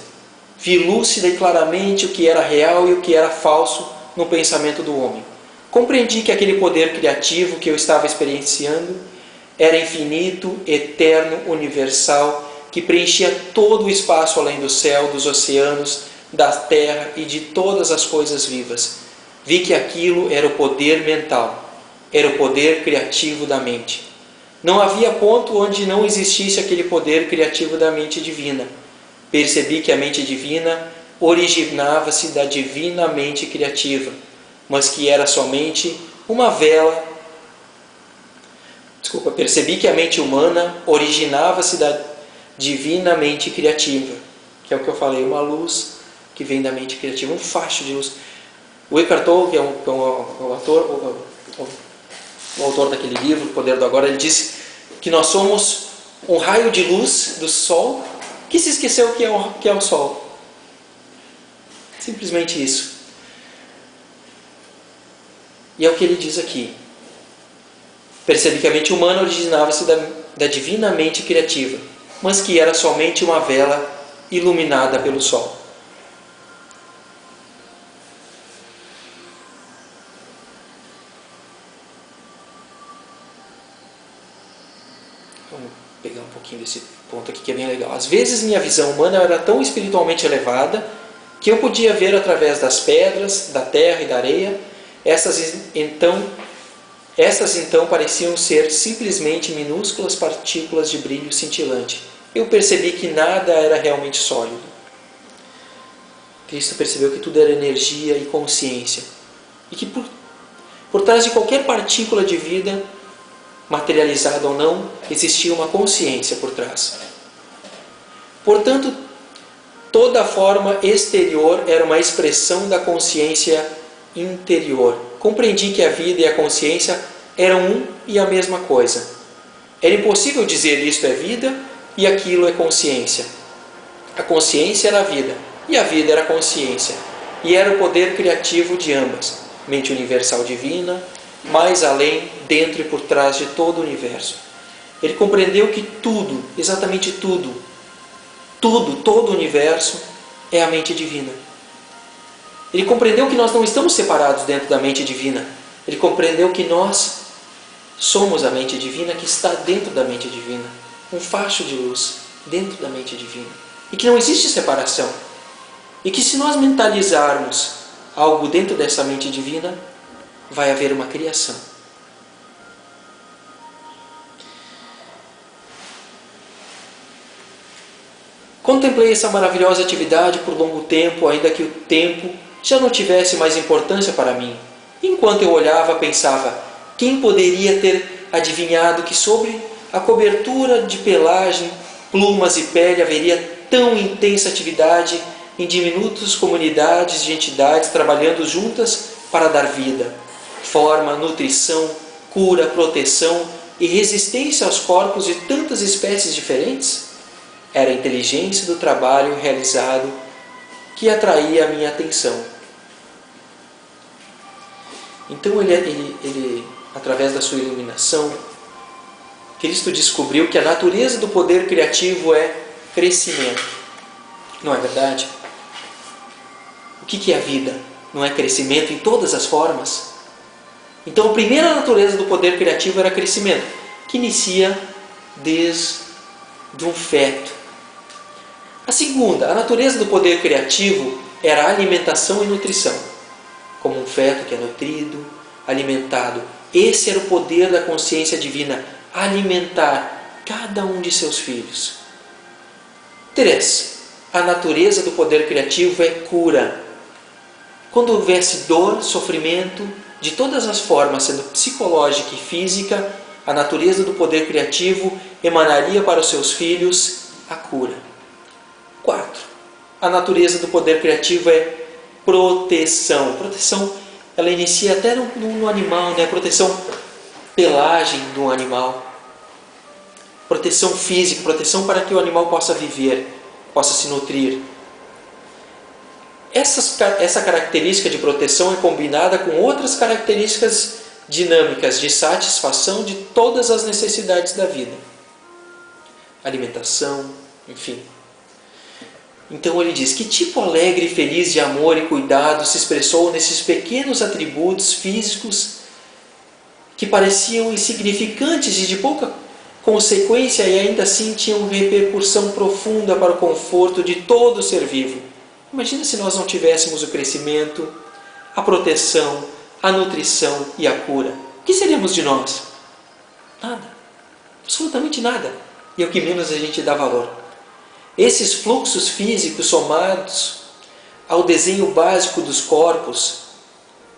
Vi lúcida e claramente o que era real e o que era falso no pensamento do homem. Compreendi que aquele poder criativo que eu estava experienciando era infinito, eterno, universal, que preenchia todo o espaço além do céu, dos oceanos, da terra e de todas as coisas vivas. Vi que aquilo era o poder mental, era o poder criativo da mente. Não havia ponto onde não existisse aquele poder criativo da mente divina. Percebi que a mente divina originava-se da divina mente criativa, mas que era somente uma vela. Percebi que a mente humana originava-se da divina mente criativa, que é o que eu falei, uma luz que vem da mente criativa, um facho de luz. O Eckhart Tolle, que é o autor daquele livro, O Poder do Agora, ele disse que nós somos um raio de luz do Sol que se esqueceu que é o Sol. Simplesmente isso. E é o que ele diz aqui. Percebi que a mente humana originava-se da divina mente criativa, mas que era somente uma vela iluminada pelo Sol. Vamos pegar um pouquinho desse ponto aqui que é bem legal. Às vezes minha visão humana era tão espiritualmente elevada que eu podia ver através das pedras, da terra e da areia. Essas então pareciam ser simplesmente minúsculas partículas de brilho cintilante. Eu percebi que nada era realmente sólido. Cristo percebeu que tudo era energia e consciência. E que por trás de qualquer partícula de vida, materializada ou não, existia uma consciência por trás. Portanto, toda a forma exterior era uma expressão da consciência interior. Compreendi que a vida e a consciência eram um e a mesma coisa. Era impossível dizer isto é vida e aquilo é consciência. A consciência era a vida e a vida era a consciência. E era o poder criativo de ambas, mente universal divina, mais além, dentro e por trás de todo o universo. Ele compreendeu que tudo, exatamente tudo, todo o universo é a mente divina. Ele compreendeu que nós não estamos separados dentro da mente divina. Ele compreendeu que nós somos a mente divina que está dentro da mente divina. Um facho de luz dentro da mente divina. E que não existe separação. E que se nós mentalizarmos algo dentro dessa mente divina, vai haver uma criação. Contemplei essa maravilhosa atividade por longo tempo, ainda que o tempo já não tivesse mais importância para mim. Enquanto eu olhava, pensava, quem poderia ter adivinhado que sobre a cobertura de pelagem, plumas e pele haveria tão intensa atividade em diminutas comunidades de entidades trabalhando juntas para dar vida, forma, nutrição, cura, proteção e resistência aos corpos de tantas espécies diferentes? Era a inteligência do trabalho realizado que atraía a minha atenção. Então ele, através da sua iluminação, Cristo descobriu que a natureza do poder criativo é crescimento. Não é verdade? O que é a vida? Não é crescimento em todas as formas? Então a primeira natureza do poder criativo era crescimento, que inicia desde um feto. A segunda, a natureza do poder criativo era alimentação e nutrição. Como um feto que é nutrido, alimentado. Esse era o poder da consciência divina, alimentar cada um de seus filhos. 3. A natureza do poder criativo é cura. Quando houvesse dor, sofrimento, de todas as formas, sendo psicológica e física, a natureza do poder criativo emanaria para os seus filhos a cura. 4. A natureza do poder criativo é proteção. Proteção, ela inicia até no animal, né? Proteção pelagem do animal. Proteção física, proteção para que o animal possa viver, possa se nutrir. Essa característica de proteção é combinada com outras características dinâmicas de satisfação de todas as necessidades da vida. Alimentação, enfim. Então ele diz, que tipo alegre e feliz de amor e cuidado se expressou nesses pequenos atributos físicos que pareciam insignificantes e de pouca consequência e ainda assim tinham repercussão profunda para o conforto de todo ser vivo. Imagina se nós não tivéssemos o crescimento, a proteção, a nutrição e a cura. O que seríamos de nós? Nada. Absolutamente nada. E é o que menos a gente dá valor. Esses fluxos físicos somados ao desenho básico dos corpos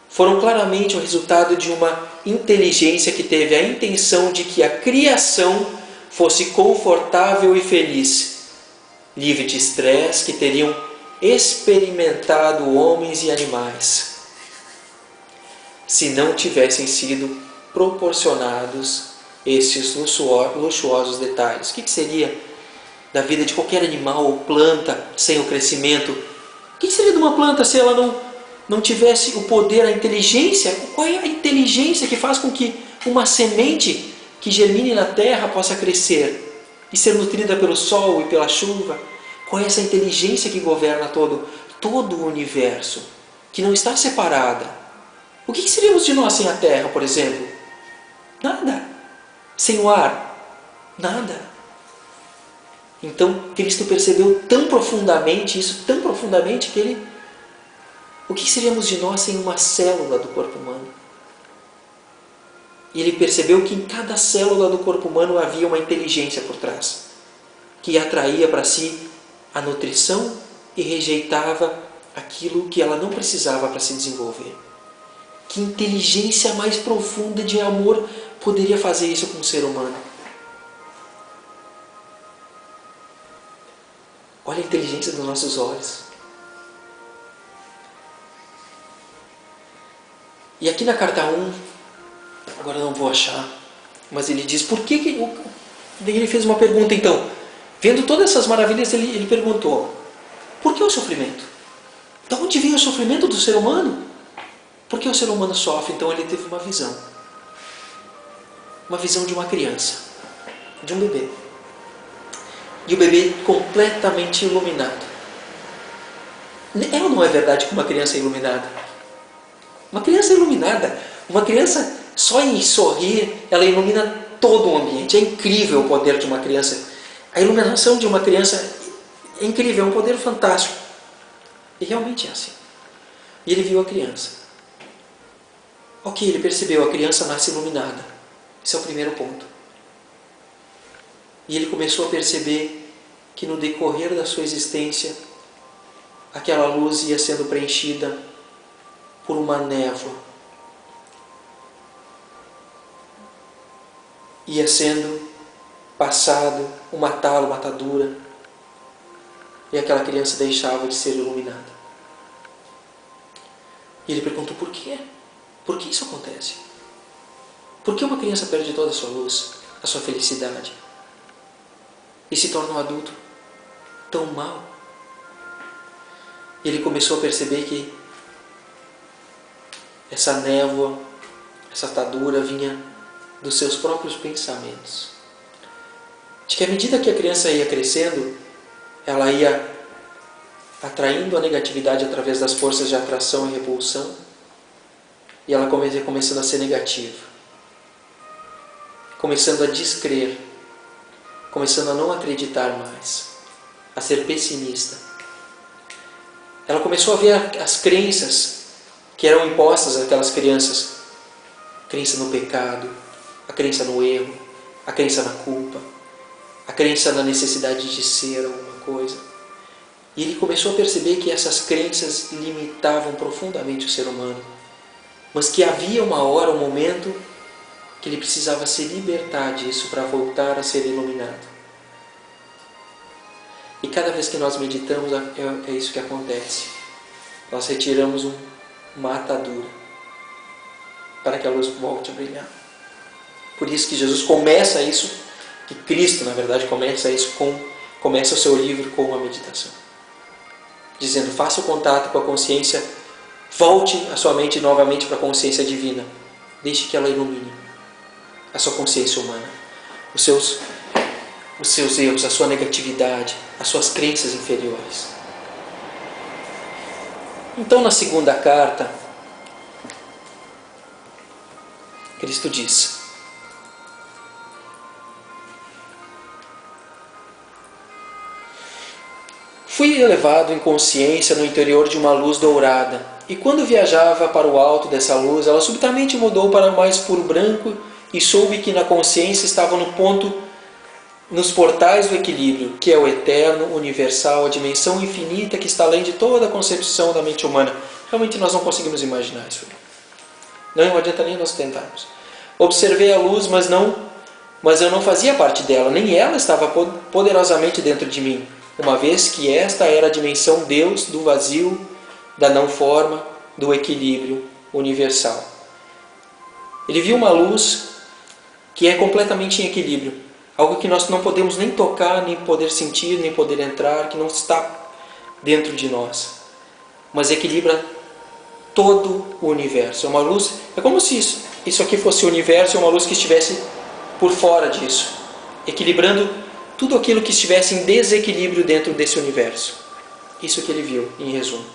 foram claramente o resultado de uma inteligência que teve a intenção de que a criação fosse confortável e feliz, livre de estresse que teriam experimentado homens e animais, se não tivessem sido proporcionados esses luxuosos detalhes. O que seria da vida de qualquer animal ou planta sem o crescimento? O que seria de uma planta se ela não tivesse o poder, a inteligência? Qual é a inteligência que faz com que uma semente que germine na terra possa crescer e ser nutrida pelo sol e pela chuva? Qual é essa inteligência que governa todo o universo, que não está separada? O que seríamos de nós sem a terra, por exemplo? Nada. Sem o ar? Nada. Então Cristo percebeu tão profundamente isso, tão profundamente, que ele... O que seríamos de nós sem uma célula do corpo humano? E ele percebeu que em cada célula do corpo humano havia uma inteligência por trás, que atraía para si a nutrição e rejeitava aquilo que ela não precisava para se desenvolver. Que inteligência mais profunda de amor poderia fazer isso com o ser humano? Olha a inteligência dos nossos olhos. E aqui na carta 1, agora não vou achar, mas ele diz, por que... Daí ele fez uma pergunta então. Vendo todas essas maravilhas, ele perguntou, por que o sofrimento? De onde vem o sofrimento do ser humano? Por que o ser humano sofre? Então ele teve uma visão. Uma visão de uma criança, de um bebê. E o bebê completamente iluminado. É ou não é verdade que uma criança é iluminada? Uma criança iluminada, uma criança só em sorrir, ela ilumina todo o ambiente. É incrível o poder de uma criança. A iluminação de uma criança é incrível, é um poder fantástico. E realmente é assim. E ele viu a criança. Ok, ele percebeu, a criança nasce iluminada. Esse é o primeiro ponto. E ele começou a perceber que no decorrer da sua existência, aquela luz ia sendo preenchida por uma névoa. Ia sendo passado uma tala, uma atadura, e aquela criança deixava de ser iluminada. E ele perguntou por quê? Por que isso acontece? Por que uma criança perde toda a sua luz, a sua felicidade, e se torna um adulto tão mau? Ele começou a perceber que essa névoa, essa atadura vinha dos seus próprios pensamentos. De que à medida que a criança ia crescendo, ela ia atraindo a negatividade através das forças de atração e repulsão, e ela começando a ser negativa, começando a descrer, começando a não acreditar mais, a ser pessimista. Ela começou a ver as crenças que eram impostas àquelas crianças, a crença no pecado, a crença no erro, a crença na culpa, a crença na necessidade de ser alguma coisa. E ele começou a perceber que essas crenças limitavam profundamente o ser humano, mas que havia uma hora, um momento, que ele precisava se libertar disso para voltar a ser iluminado. E cada vez que nós meditamos, é isso que acontece. Nós retiramos uma atadura para que a luz volte a brilhar. Por isso que Jesus começa isso, que Cristo, na verdade, começa o seu livro com uma meditação. Dizendo, faça o contato com a consciência, volte a sua mente novamente para a consciência divina. Deixe que ela ilumine a sua consciência humana, os seus erros, a sua negatividade, as suas crenças inferiores. Então, na segunda carta, Cristo diz: fui elevado em consciência no interior de uma luz dourada, e quando viajava para o alto dessa luz, ela subitamente mudou para mais puro branco, e soube que na consciência estava nos portais do equilíbrio, que é o eterno, universal, a dimensão infinita que está além de toda a concepção da mente humana. Realmente nós não conseguimos imaginar isso. Não adianta nem nós tentarmos. Observei a luz, mas eu não fazia parte dela, nem ela estava poderosamente dentro de mim, uma vez que esta era a dimensão Deus do vazio, da não forma, do equilíbrio universal. Ele viu uma luz que é completamente em equilíbrio, algo que nós não podemos nem tocar, nem poder sentir, nem poder entrar, que não está dentro de nós, mas equilibra todo o universo. É uma luz, é como se isso aqui fosse o universo, é uma luz que estivesse por fora disso, equilibrando tudo aquilo que estivesse em desequilíbrio dentro desse universo. Isso que ele viu, em resumo.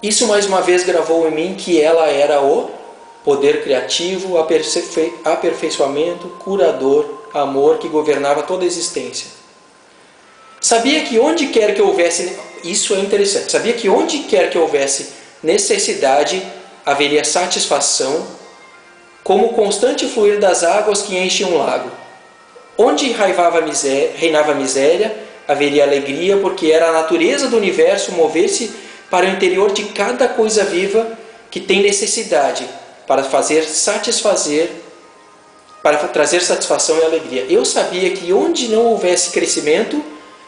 Isso mais uma vez gravou em mim que ela era o poder criativo, aperfeiçoamento, curador, amor que governava toda a existência. Sabia que onde quer que houvesse, isso é interessante, sabia que onde quer que houvesse necessidade, haveria satisfação, como o constante fluir das águas que enchem um lago. Onde reinava a miséria, haveria alegria, porque era a natureza do universo mover-se para o interior de cada coisa viva que tem necessidade, para trazer satisfação e alegria. Eu sabia que onde não houvesse crescimento,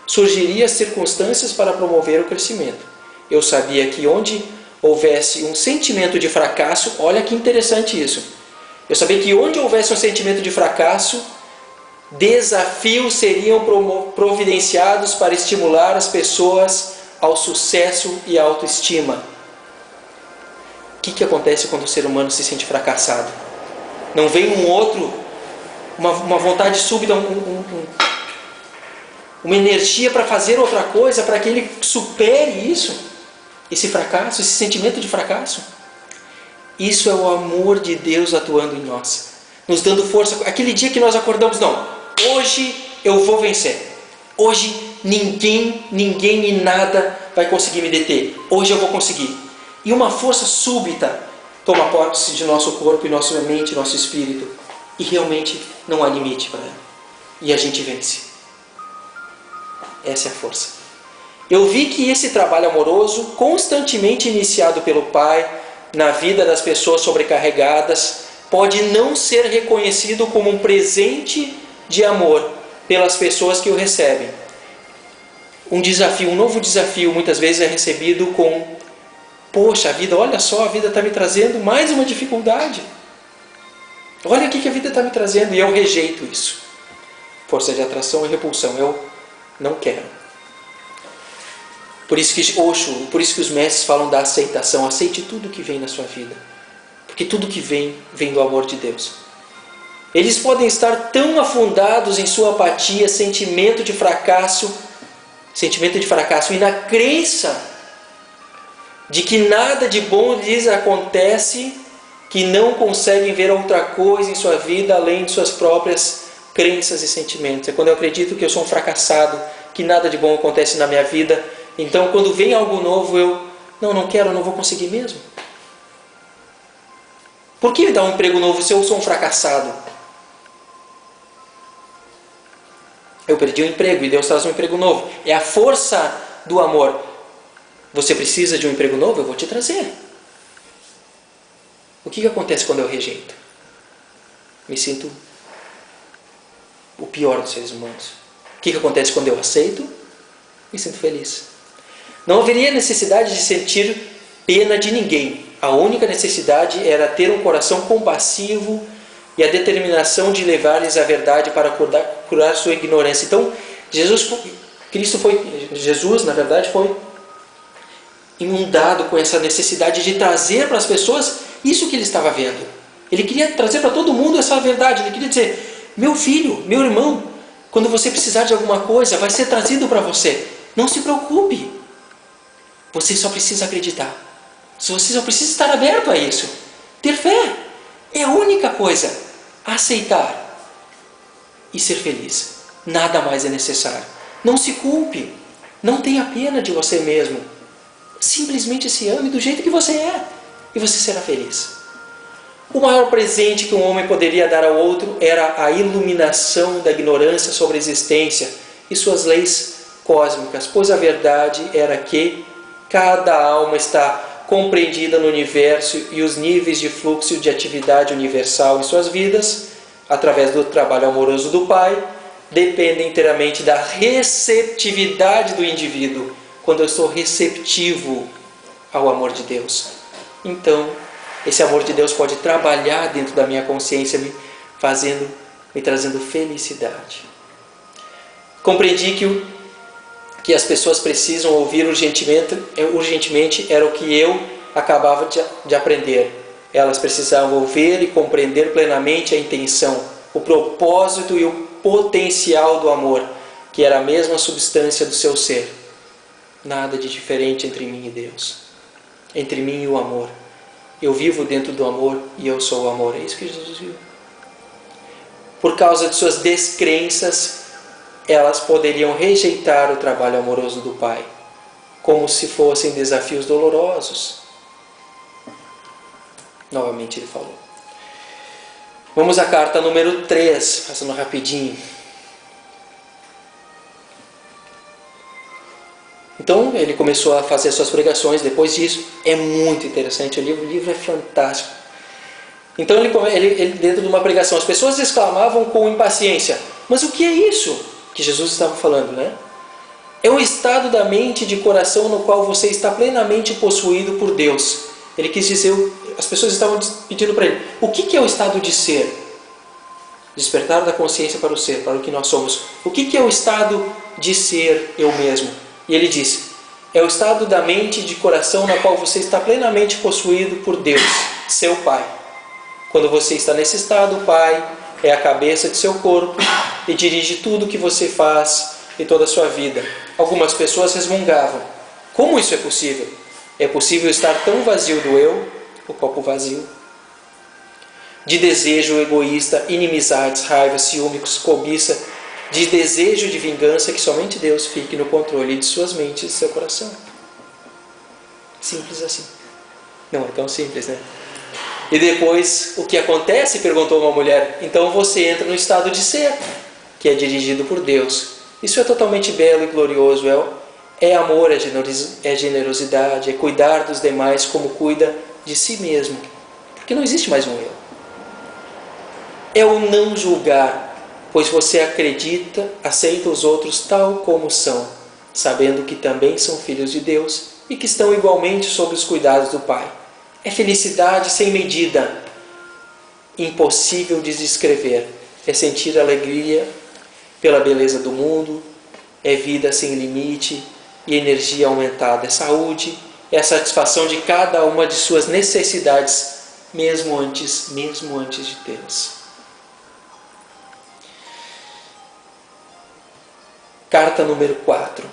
surgiriam circunstâncias para promover o crescimento. Eu sabia que onde houvesse um sentimento de fracasso, olha que interessante isso. Eu sabia que onde houvesse um sentimento de fracasso, desafios seriam providenciados para estimular as pessoas ao sucesso e à autoestima. O que acontece quando o ser humano se sente fracassado? Não vem uma vontade súbita, uma energia para fazer outra coisa, para que ele supere isso, esse fracasso, esse sentimento de fracasso? Isso é o amor de Deus atuando em nós, nos dando força. Aquele dia que nós acordamos, não, hoje eu vou vencer. Hoje ninguém e nada vai conseguir me deter. Hoje eu vou conseguir. E uma força súbita toma posse de nosso corpo, e nossa mente, nosso espírito. E realmente não há limite para ela. e a gente vence. Essa é a força. Eu vi que esse trabalho amoroso, constantemente iniciado pelo Pai na vida das pessoas sobrecarregadas, pode não ser reconhecido como um presente de amor pelas pessoas que o recebem. Um desafio, um novo desafio, muitas vezes é recebido com: poxa, a vida, olha só, a vida está me trazendo mais uma dificuldade. Olha o que a vida está me trazendo, e eu rejeito isso. Força de atração e repulsão, eu não quero. Por isso que os mestres falam da aceitação. Aceite tudo que vem na sua vida, porque tudo que vem do amor de Deus. Eles podem estar tão afundados em sua apatia, sentimento de fracasso e na crença de que nada de bom lhes acontece, que não conseguem ver outra coisa em sua vida além de suas próprias crenças e sentimentos. É quando eu acredito que eu sou um fracassado, que nada de bom acontece na minha vida, então quando vem algo novo eu não quero, não vou conseguir mesmo. Por que me dar um emprego novo se eu sou um fracassado? Eu perdi o emprego e Deus traz um emprego novo. É a força do amor. Você precisa de um emprego novo? Eu vou te trazer. O que acontece quando eu rejeito? Me sinto o pior dos seres humanos. O que acontece quando eu aceito? Me sinto feliz. Não haveria necessidade de sentir pena de ninguém. A única necessidade era ter um coração compassivo e a determinação de levar-lhes a verdade para curar sua ignorância. Então, Jesus, na verdade, foi inundado com essa necessidade de trazer para as pessoas isso que ele estava vendo. Ele queria trazer para todo mundo essa verdade. Ele queria dizer: meu filho, meu irmão, quando você precisar de alguma coisa, vai ser trazido para você. Não se preocupe. Você só precisa acreditar. Você só precisa estar aberto a isso. Ter fé. É a única coisa. Aceitar e ser feliz. Nada mais é necessário. Não se culpe. Não tenha pena de você mesmo. Simplesmente se ame do jeito que você é. E você será feliz. O maior presente que um homem poderia dar ao outro era a iluminação da ignorância sobre a existência e suas leis cósmicas, pois a verdade era que cada alma está compreendida no universo e os níveis de fluxo de atividade universal em suas vidas, através do trabalho amoroso do Pai, dependem inteiramente da receptividade do indivíduo. Quando eu sou receptivo ao amor de Deus, então esse amor de Deus pode trabalhar dentro da minha consciência, me trazendo felicidade. Compreendi que as pessoas precisam ouvir urgentemente era o que eu acabava de aprender. Elas precisavam ouvir e compreender plenamente a intenção, o propósito e o potencial do amor, que era a mesma substância do seu ser. Nada de diferente entre mim e Deus, entre mim e o amor. Eu vivo dentro do amor e eu sou o amor. É isso que Jesus viu. Por causa de suas descrenças, elas poderiam rejeitar o trabalho amoroso do Pai, como se fossem desafios dolorosos. Novamente ele falou. Vamos à carta número 3, passando rapidinho. Então ele começou a fazer suas pregações depois disso. É muito interessante o livro é fantástico. Então ele dentro de uma pregação, as pessoas exclamavam com impaciência: mas o que é isso que Jesus estava falando, né? É um estado da mente e de coração no qual você está plenamente possuído por Deus. Ele quis dizer, as pessoas estavam pedindo para ele: o que é o estado de ser? Despertar da consciência para o ser, para o que nós somos. O que é o estado de ser eu mesmo? E ele disse: é o estado da mente e de coração na qual você está plenamente possuído por Deus, seu Pai. Quando você está nesse estado, o Pai é a cabeça de seu corpo e dirige tudo o que você faz e toda a sua vida. Algumas pessoas resmungavam: como isso é possível? É possível estar tão vazio do eu, o copo vazio, de desejo egoísta, inimizades, raiva, ciúmes, cobiça, de desejo de vingança, que somente Deus fique no controle de suas mentes e de seu coração. Simples assim. Não é tão simples, né? E depois, o que acontece? Perguntou uma mulher. Então você entra no estado de ser, que é dirigido por Deus. Isso é totalmente belo e glorioso. É amor, é generosidade, é cuidar dos demais como cuida de si mesmo. Porque não existe mais um eu. É o não julgar, pois você aceita os outros tal como são, sabendo que também são filhos de Deus e que estão igualmente sob os cuidados do Pai. É felicidade sem medida, impossível de descrever. É sentir alegria pela beleza do mundo, é vida sem limite e energia aumentada. É saúde, é a satisfação de cada uma de suas necessidades, mesmo antes de tê-las. Carta número 4.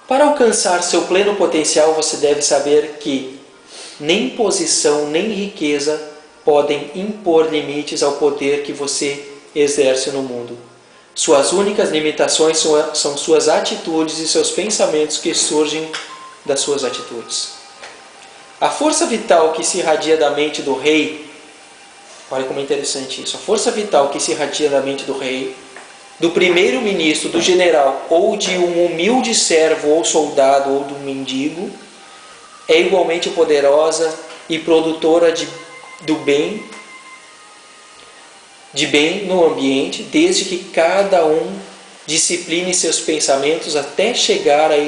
Para alcançar seu pleno potencial, você deve saber que nem posição nem riqueza podem impor limites ao poder que você exerce no mundo. Suas únicas limitações são suas atitudes e seus pensamentos que surgem das suas atitudes. A força vital que se irradia da mente do rei, olha como é interessante isso, a força vital que se irradia da mente do rei, do primeiro-ministro, do general ou de um humilde servo ou soldado ou do mendigo, é igualmente poderosa e produtora de bem no ambiente, desde que cada um discipline seus pensamentos até chegar a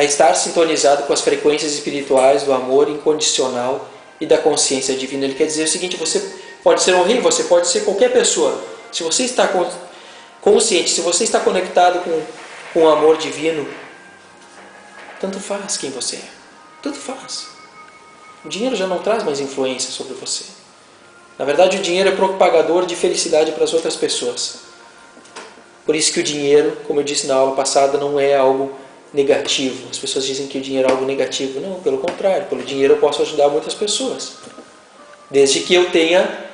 estar sintonizado com as frequências espirituais do amor incondicional e da consciência divina. Ele quer dizer o seguinte: você pode ser um rei, você pode ser qualquer pessoa. Se você está consciente, se você está conectado com o amor divino, tanto faz quem você é. Tanto faz. O dinheiro já não traz mais influência sobre você. Na verdade, o dinheiro é propagador de felicidade para as outras pessoas. Por isso que o dinheiro, como eu disse na aula passada, não é algo negativo. As pessoas dizem que o dinheiro é algo negativo. Não, pelo contrário. Pelo dinheiro eu posso ajudar muitas pessoas. Desde que eu tenha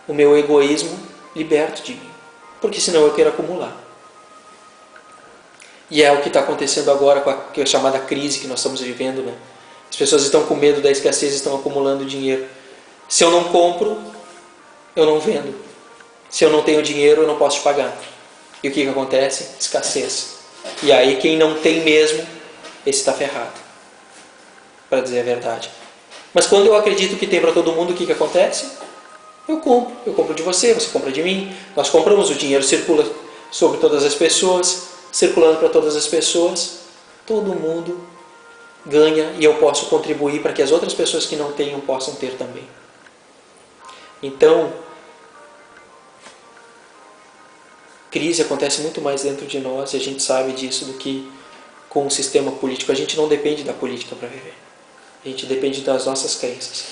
o meu egoísmo liberto de mim. Porque senão eu quero acumular. E é o que está acontecendo agora com a chamada crise que nós estamos vivendo, né? As pessoas estão com medo da escassez e estão acumulando dinheiro. Se eu não compro, eu não vendo. Se eu não tenho dinheiro, eu não posso te pagar. E o que acontece? Escassez. E aí quem não tem mesmo, esse está ferrado. Para dizer a verdade. Mas quando eu acredito que tem para todo mundo, o que acontece? Eu compro. Eu compro de você, você compra de mim. Nós compramos, o dinheiro circula sobre todas as pessoas, circulando para todas as pessoas. Todo mundo ganha e eu posso contribuir para que as outras pessoas que não tenham possam ter também. Então, crise acontece muito mais dentro de nós e a gente sabe disso do que com o sistema político. A gente não depende da política para viver. A gente depende das nossas crenças.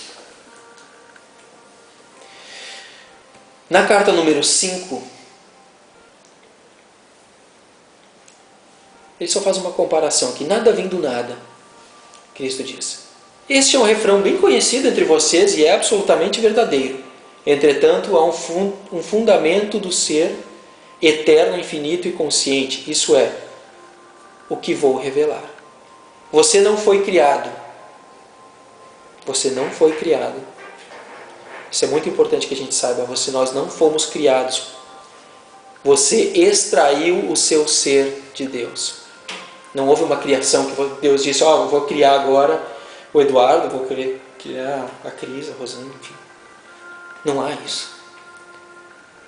Na carta número 5, ele só faz uma comparação aqui. Nada vem do nada, Cristo diz. Este é um refrão bem conhecido entre vocês e é absolutamente verdadeiro. Entretanto, há um fundamento do ser eterno, infinito e consciente. Isso é o que vou revelar. Você não foi criado. Você não foi criado. Isso é muito importante que a gente saiba. Nós não fomos criados. Você extraiu o seu ser de Deus. Não houve uma criação que Deus disse: eu vou criar agora o Eduardo, vou criar a Cris, a Rosana, enfim. Não há isso.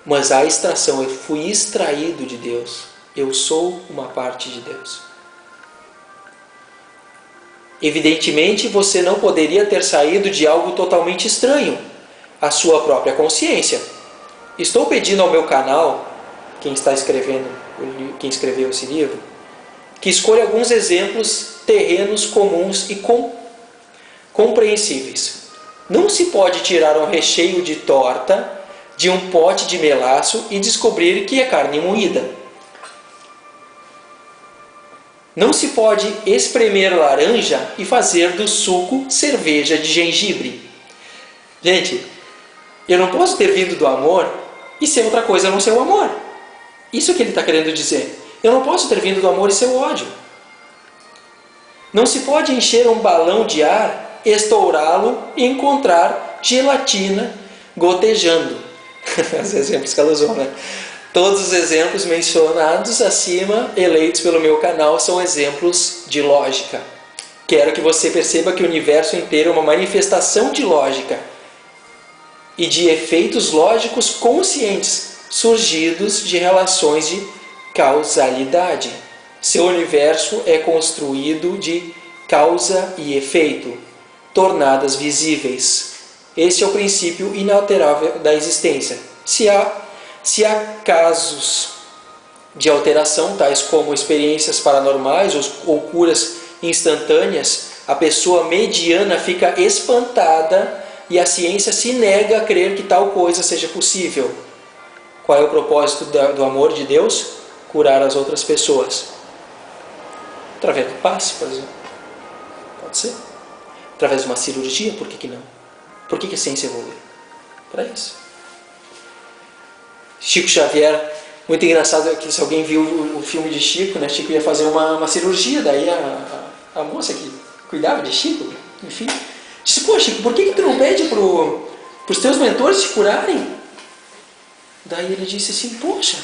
Mas há extração. Eu fui extraído de Deus. Eu sou uma parte de Deus. Evidentemente, você não poderia ter saído de algo totalmente estranho, a sua própria consciência. Estou pedindo ao meu canal, quem escreveu esse livro, que escolha alguns exemplos terrenos comuns e compreensíveis. Não se pode tirar um recheio de torta de um pote de melaço e descobrir que é carne moída. Não se pode espremer laranja e fazer do suco cerveja de gengibre. Gente, eu não posso ter vindo do amor e ser outra coisa a não ser o amor. Isso é o que ele está querendo dizer. Eu não posso ter vindo do amor e ser o ódio. Não se pode encher um balão de ar, estourá-lo e encontrar gelatina gotejando. Os exemplos que ela usou, né? Todos os exemplos mencionados acima, eleitos pelo meu canal, são exemplos de lógica. Quero que você perceba que o universo inteiro é uma manifestação de lógica e de efeitos lógicos conscientes, surgidos de relações de causalidade. Seu universo é construído de causa e efeito, tornadas visíveis. Este é o princípio inalterável da existência. Se há casos de alteração, tais como experiências paranormais ou curas instantâneas, a pessoa mediana fica espantada e a ciência se nega a crer que tal coisa seja possível. Qual é o propósito do amor de Deus? Curar as outras pessoas. Através do passe, por exemplo. Pode ser. Através de uma cirurgia, por que não? Por que a ciência evolui? Para isso. Chico Xavier, muito engraçado que se alguém viu o filme de Chico, né? Chico ia fazer uma cirurgia, daí a moça que cuidava de Chico, enfim, disse, pô Chico, por que tu não pede para os teus mentores te curarem? Daí ele disse assim, poxa,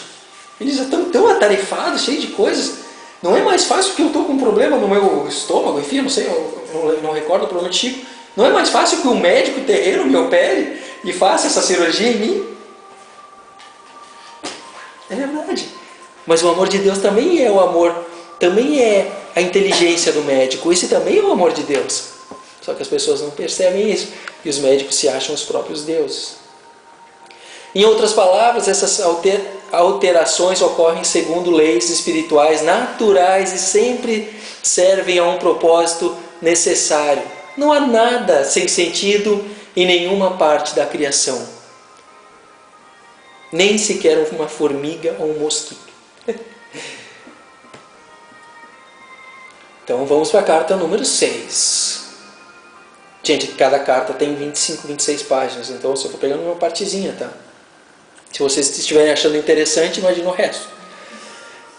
eles já estão tão atarefados, cheios de coisas, não é mais fácil que eu estou com um problema no meu estômago, enfim, não sei, eu não recordo o problema de Chico, não é mais fácil que um médico terreno me opere e faça essa cirurgia em mim? É verdade. Mas o amor de Deus também é o amor, também é a inteligência do médico. Esse também é o amor de Deus. Só que as pessoas não percebem isso. E os médicos se acham os próprios deuses. Em outras palavras, essas alterações ocorrem segundo leis espirituais naturais e sempre servem a um propósito necessário. Não há nada sem sentido em nenhuma parte da criação. Nem sequer uma formiga ou um mosquito. Então vamos para a carta número 6. Gente, cada carta tem 25, 26 páginas, então eu só estou pegando uma partezinha, tá? Se vocês estiverem achando interessante, imagine o resto.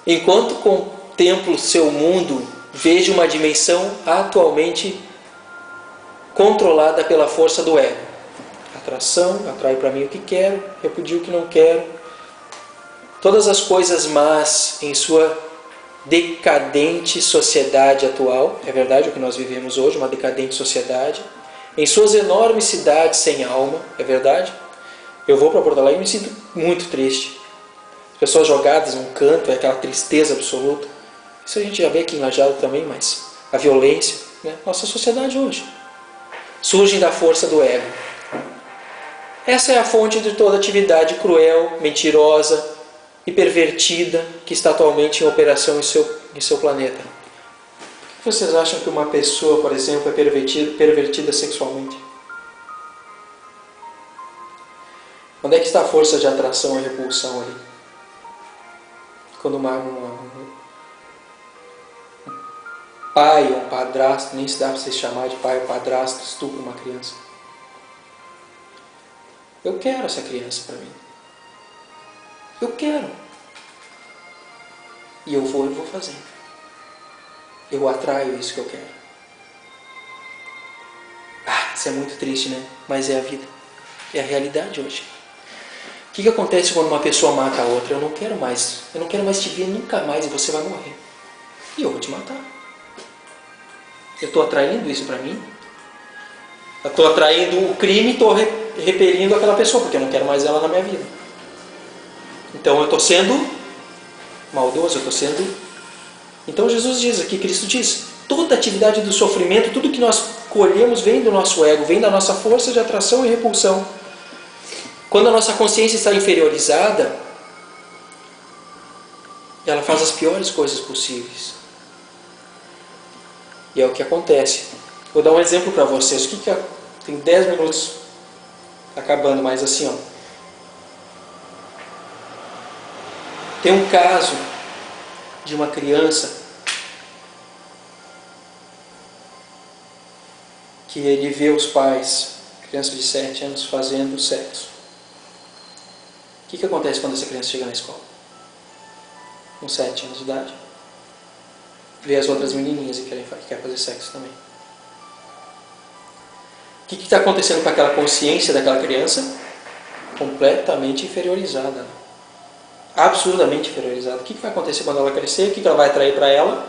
Enquanto contemplo seu mundo, vejo uma dimensão atualmente controlada pela força do ego. Atração, atrai para mim o que quero, repudio o que não quero. Todas as coisas más em sua decadente sociedade atual, é verdade o que nós vivemos hoje, uma decadente sociedade, em suas enormes cidades sem alma, é verdade. Eu vou para Porto Alegre e me sinto muito triste. As pessoas jogadas num canto, é aquela tristeza absoluta. Isso a gente já vê aqui em Lajeado também, mas a violência, né? Nossa sociedade hoje, surgem da força do ego. Essa é a fonte de toda atividade cruel, mentirosa e pervertida que está atualmente em operação em seu planeta. Por que vocês acham que uma pessoa, por exemplo, é pervertida sexualmente? Onde é que está a força de atração e repulsão ali? Quando um pai ou um padrasto, nem se dá para se chamar de pai ou padrasto, estupra uma criança. Eu quero essa criança para mim. Eu quero. E eu vou fazer. Eu atraio isso que eu quero. Isso é muito triste, né? Mas é a vida. É a realidade hoje. O que acontece quando uma pessoa mata a outra? Eu não quero mais te ver nunca mais e você vai morrer. E eu vou te matar. Eu estou atraindo isso para mim. Eu estou atraindo o crime e estou repelindo aquela pessoa, porque eu não quero mais ela na minha vida. Então eu estou sendo maldoso, eu estou sendo... Então Jesus diz aqui, Cristo diz, toda atividade do sofrimento, tudo que nós colhemos vem do nosso ego, vem da nossa força de atração e repulsão. Quando a nossa consciência está inferiorizada, ela faz as piores coisas possíveis. E é o que acontece. Vou dar um exemplo para vocês. Tem 10 minutos acabando, mas assim, ó. Tem um caso de uma criança que ele vê os pais, criança de 7 anos, fazendo sexo. O que acontece quando essa criança chega na escola? Com 7 anos de idade. Vê as outras menininhas e quer fazer sexo também. O que está acontecendo com aquela consciência daquela criança? completamente inferiorizada. Absurdamente inferiorizada. O que vai acontecer quando ela crescer? O que ela vai atrair para ela?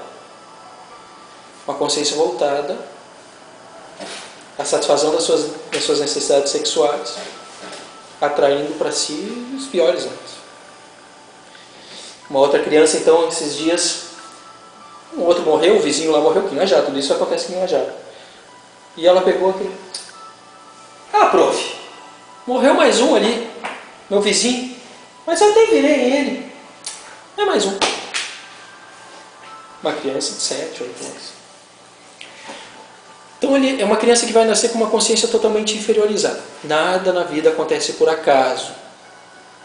Uma consciência voltada à satisfação das suas necessidades sexuais, atraindo para si os piores anos. Uma outra criança, então, esses dias, um outro morreu, o vizinho lá morreu, que não é já, tudo isso acontece em já. E ela pegou aquele... Ah, prof, morreu mais um ali, meu vizinho, mas eu até virei ele. É mais um. Uma criança de 7, 8 anos. Então ele é uma criança que vai nascer com uma consciência totalmente inferiorizada. Nada na vida acontece por acaso.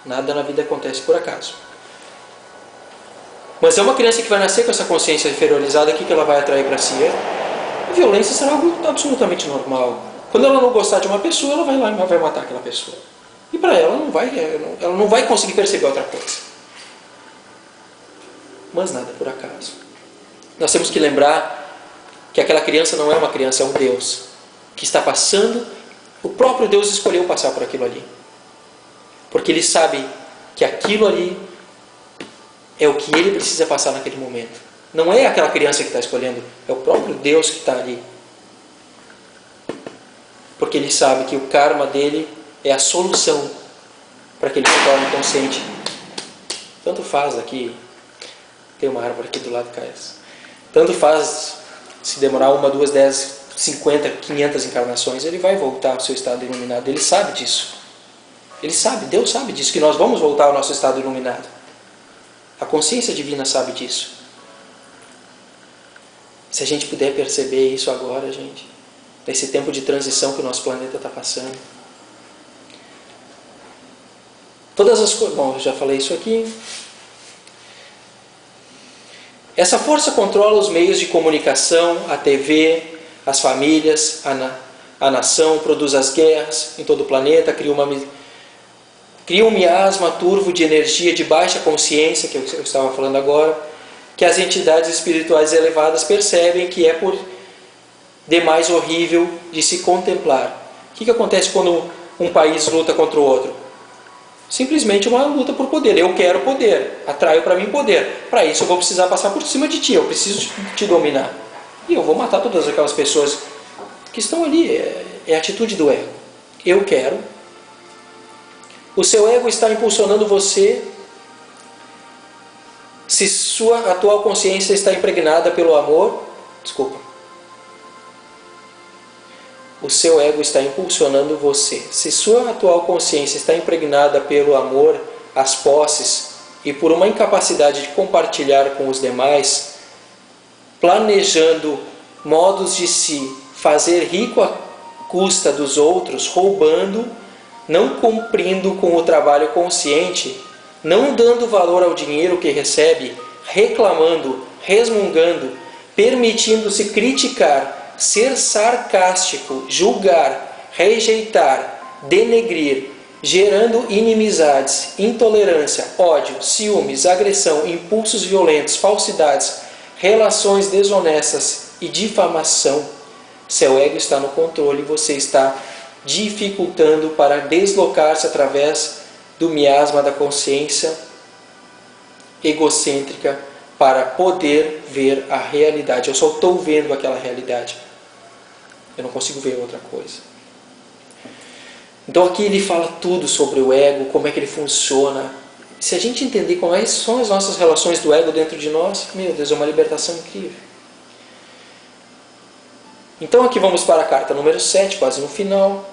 Nada na vida acontece por acaso. Mas é uma criança que vai nascer com essa consciência inferiorizada, o que ela vai atrair para si? A violência será algo absolutamente normal. Quando ela não gostar de uma pessoa, ela vai lá e vai matar aquela pessoa. E para ela ela não vai conseguir perceber outra coisa. Mas nada por acaso. Nós temos que lembrar que aquela criança não é uma criança, é um Deus que está passando. O próprio Deus escolheu passar por aquilo ali, porque Ele sabe que aquilo ali é o que Ele precisa passar naquele momento. Não é aquela criança que está escolhendo, é o próprio Deus que está ali, porque Ele sabe que o karma dele é a solução para que ele se torne consciente. Tanto faz aqui, tem uma árvore aqui do lado, Caes. Tanto faz se demorar 1, 2, 10, 50, 500 encarnações, ele vai voltar ao seu estado iluminado. Ele sabe disso. Ele sabe, Deus sabe disso, que nós vamos voltar ao nosso estado iluminado. A consciência divina sabe disso. Se a gente puder perceber isso agora, gente, nesse tempo de transição que o nosso planeta está passando. Todas as coisas... Bom, eu já falei isso aqui. Essa força controla os meios de comunicação, a TV, as famílias, a nação, produz as guerras em todo o planeta, cria um miasma turvo de energia de baixa consciência, que eu estava falando agora, que as entidades espirituais elevadas percebem que é por demais horrível de se contemplar. O que acontece quando um país luta contra o outro? Simplesmente uma luta por poder. Eu quero poder, atraio para mim poder. Para isso eu vou precisar passar por cima de ti, eu preciso te dominar. E eu vou matar todas aquelas pessoas que estão ali. É a atitude do ego. Eu quero. O seu ego está impulsionando você. Se sua atual consciência está impregnada pelo amor, o seu ego está impulsionando você. Se sua atual consciência está impregnada pelo amor às posses e por uma incapacidade de compartilhar com os demais, planejando modos de se fazer rico à custa dos outros, roubando, não cumprindo com o trabalho consciente, não dando valor ao dinheiro que recebe, reclamando, resmungando, permitindo-se criticar, ser sarcástico, julgar, rejeitar, denegrir, gerando inimizades, intolerância, ódio, ciúmes, agressão, impulsos violentos, falsidades, relações desonestas e difamação. Seu ego está no controle e você está dificultando para deslocar-se através do miasma da consciência egocêntrica para poder ver a realidade. Eu só estou vendo aquela realidade. Eu não consigo ver outra coisa. Então aqui ele fala tudo sobre o ego, como é que ele funciona. Se a gente entender como são as nossas relações do ego dentro de nós, meu Deus, é uma libertação incrível. Então aqui vamos para a carta número 7, quase no final.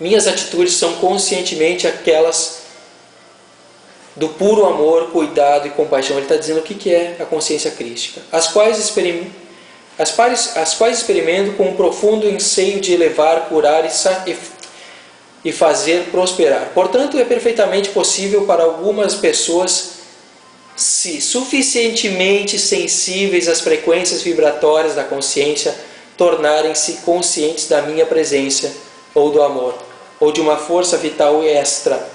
Minhas atitudes são conscientemente aquelas do puro amor, cuidado e compaixão. Ele está dizendo o que é a consciência crística. As quais experimento com um profundo anseio de elevar, curar e fazer prosperar. Portanto, é perfeitamente possível para algumas pessoas, se suficientemente sensíveis às frequências vibratórias da consciência, tornarem-se conscientes da minha presença, ou do amor, ou de uma força vital extra,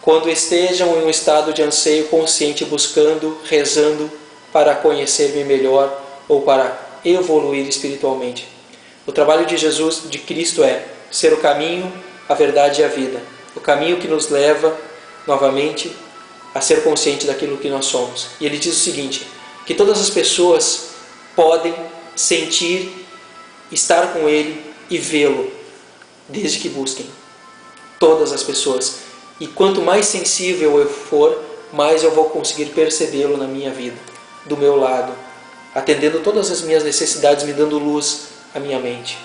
quando estejam em um estado de anseio consciente, buscando, rezando para conhecer-me melhor ou para evoluir espiritualmente. O trabalho de Jesus, de Cristo, é ser o caminho, a verdade e a vida. O caminho que nos leva, novamente, a ser consciente daquilo que nós somos. E ele diz o seguinte, que todas as pessoas podem sentir, estar com Ele e vê-lo, desde que busquem. Todas as pessoas. E quanto mais sensível eu for, mais eu vou conseguir percebê-lo na minha vida, do meu lado, atendendo todas as minhas necessidades, me dando luz à minha mente.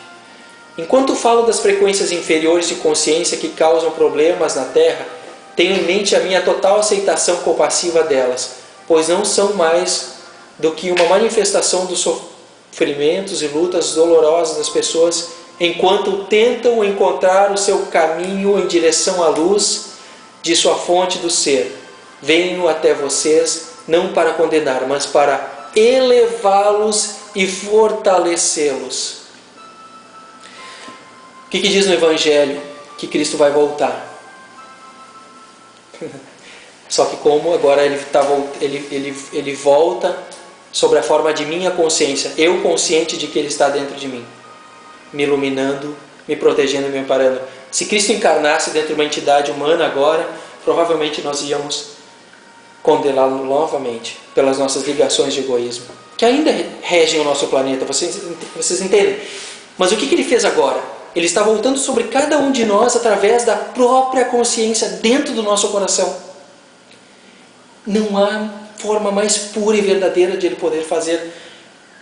Enquanto falo das frequências inferiores de consciência que causam problemas na Terra, tenho em mente a minha total aceitação compassiva delas, pois não são mais do que uma manifestação dos sofrimentos e lutas dolorosas das pessoas enquanto tentam encontrar o seu caminho em direção à luz de sua fonte do ser. Venho até vocês não para condenar, mas para elevá-los e fortalecê-los. O que diz no Evangelho? Que Cristo vai voltar. Só que como agora ele volta sobre a forma de minha consciência, eu consciente de que Ele está dentro de mim, me iluminando, me protegendo e me amparando. Se Cristo encarnasse dentro de uma entidade humana agora, provavelmente nós íamos condená-lo novamente pelas nossas ligações de egoísmo, que ainda regem o nosso planeta, vocês entendem? Mas o que Ele fez agora? Ele está voltando sobre cada um de nós através da própria consciência dentro do nosso coração. Não há forma mais pura e verdadeira de Ele poder fazer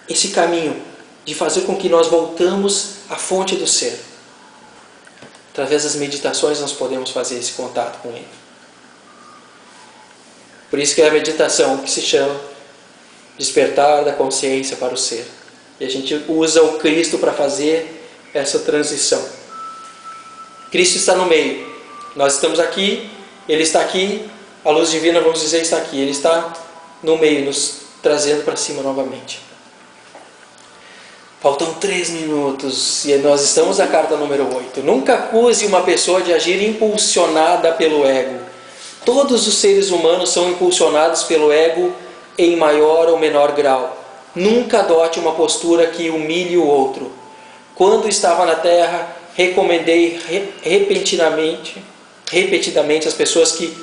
esse caminho, de fazer com que nós voltamos à fonte do ser. Através das meditações nós podemos fazer esse contato com Ele. Por isso que é a meditação que se chama despertar da consciência para o ser. E a gente usa o Cristo para fazer essa transição. Cristo está no meio. Nós estamos aqui, Ele está aqui, a luz divina, vamos dizer, está aqui. Ele está no meio, nos trazendo para cima novamente. Faltam 3 minutos e nós estamos na carta número 8. Nunca acuse uma pessoa de agir impulsionada pelo ego. Todos os seres humanos são impulsionados pelo ego em maior ou menor grau. Nunca adote uma postura que humilhe o outro. Quando estava na Terra, recomendei repetidamente às pessoas que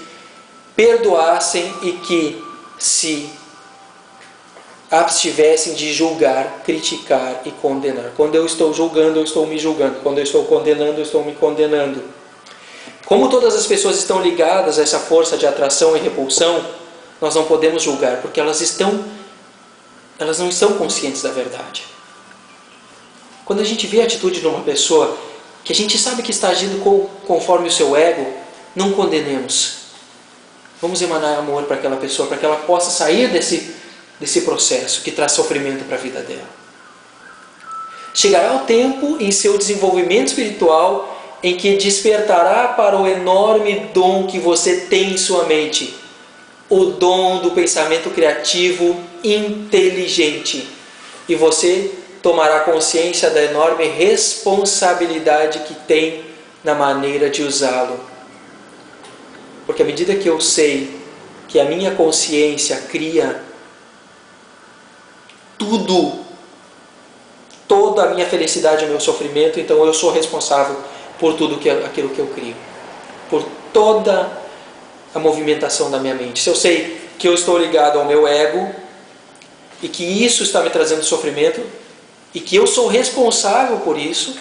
perdoassem e que se abstivessem de julgar, criticar e condenar. Quando eu estou julgando, eu estou me julgando. Quando eu estou condenando, eu estou me condenando. Como todas as pessoas estão ligadas a essa força de atração e repulsão, nós não podemos julgar, porque elas não estão conscientes da verdade. Quando a gente vê a atitude de uma pessoa que a gente sabe que está agindo conforme o seu ego, não condenemos. Vamos emanar amor para aquela pessoa, para que ela possa sair desse processo que traz sofrimento para a vida dela. Chegará o tempo em seu desenvolvimento espiritual em que despertará para o enorme dom que você tem em sua mente, o dom do pensamento criativo inteligente, e você tomará consciência da enorme responsabilidade que tem na maneira de usá-lo. Porque à medida que eu sei que a minha consciência cria tudo, toda a minha felicidade e o meu sofrimento, então eu sou responsável por tudo aquilo que eu crio, por toda a movimentação da minha mente. Se eu sei que eu estou ligado ao meu ego e que isso está me trazendo sofrimento e que eu sou responsável por isso,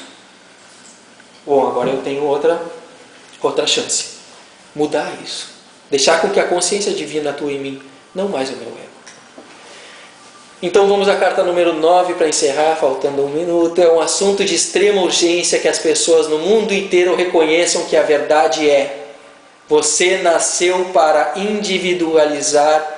bom, agora eu tenho outra chance. Mudar isso. Deixar com que a consciência divina atue em mim, não mais o meu ego. Então vamos à carta número 9 para encerrar, faltando 1 minuto. É um assunto de extrema urgência que as pessoas no mundo inteiro reconheçam que a verdade é: você nasceu para individualizar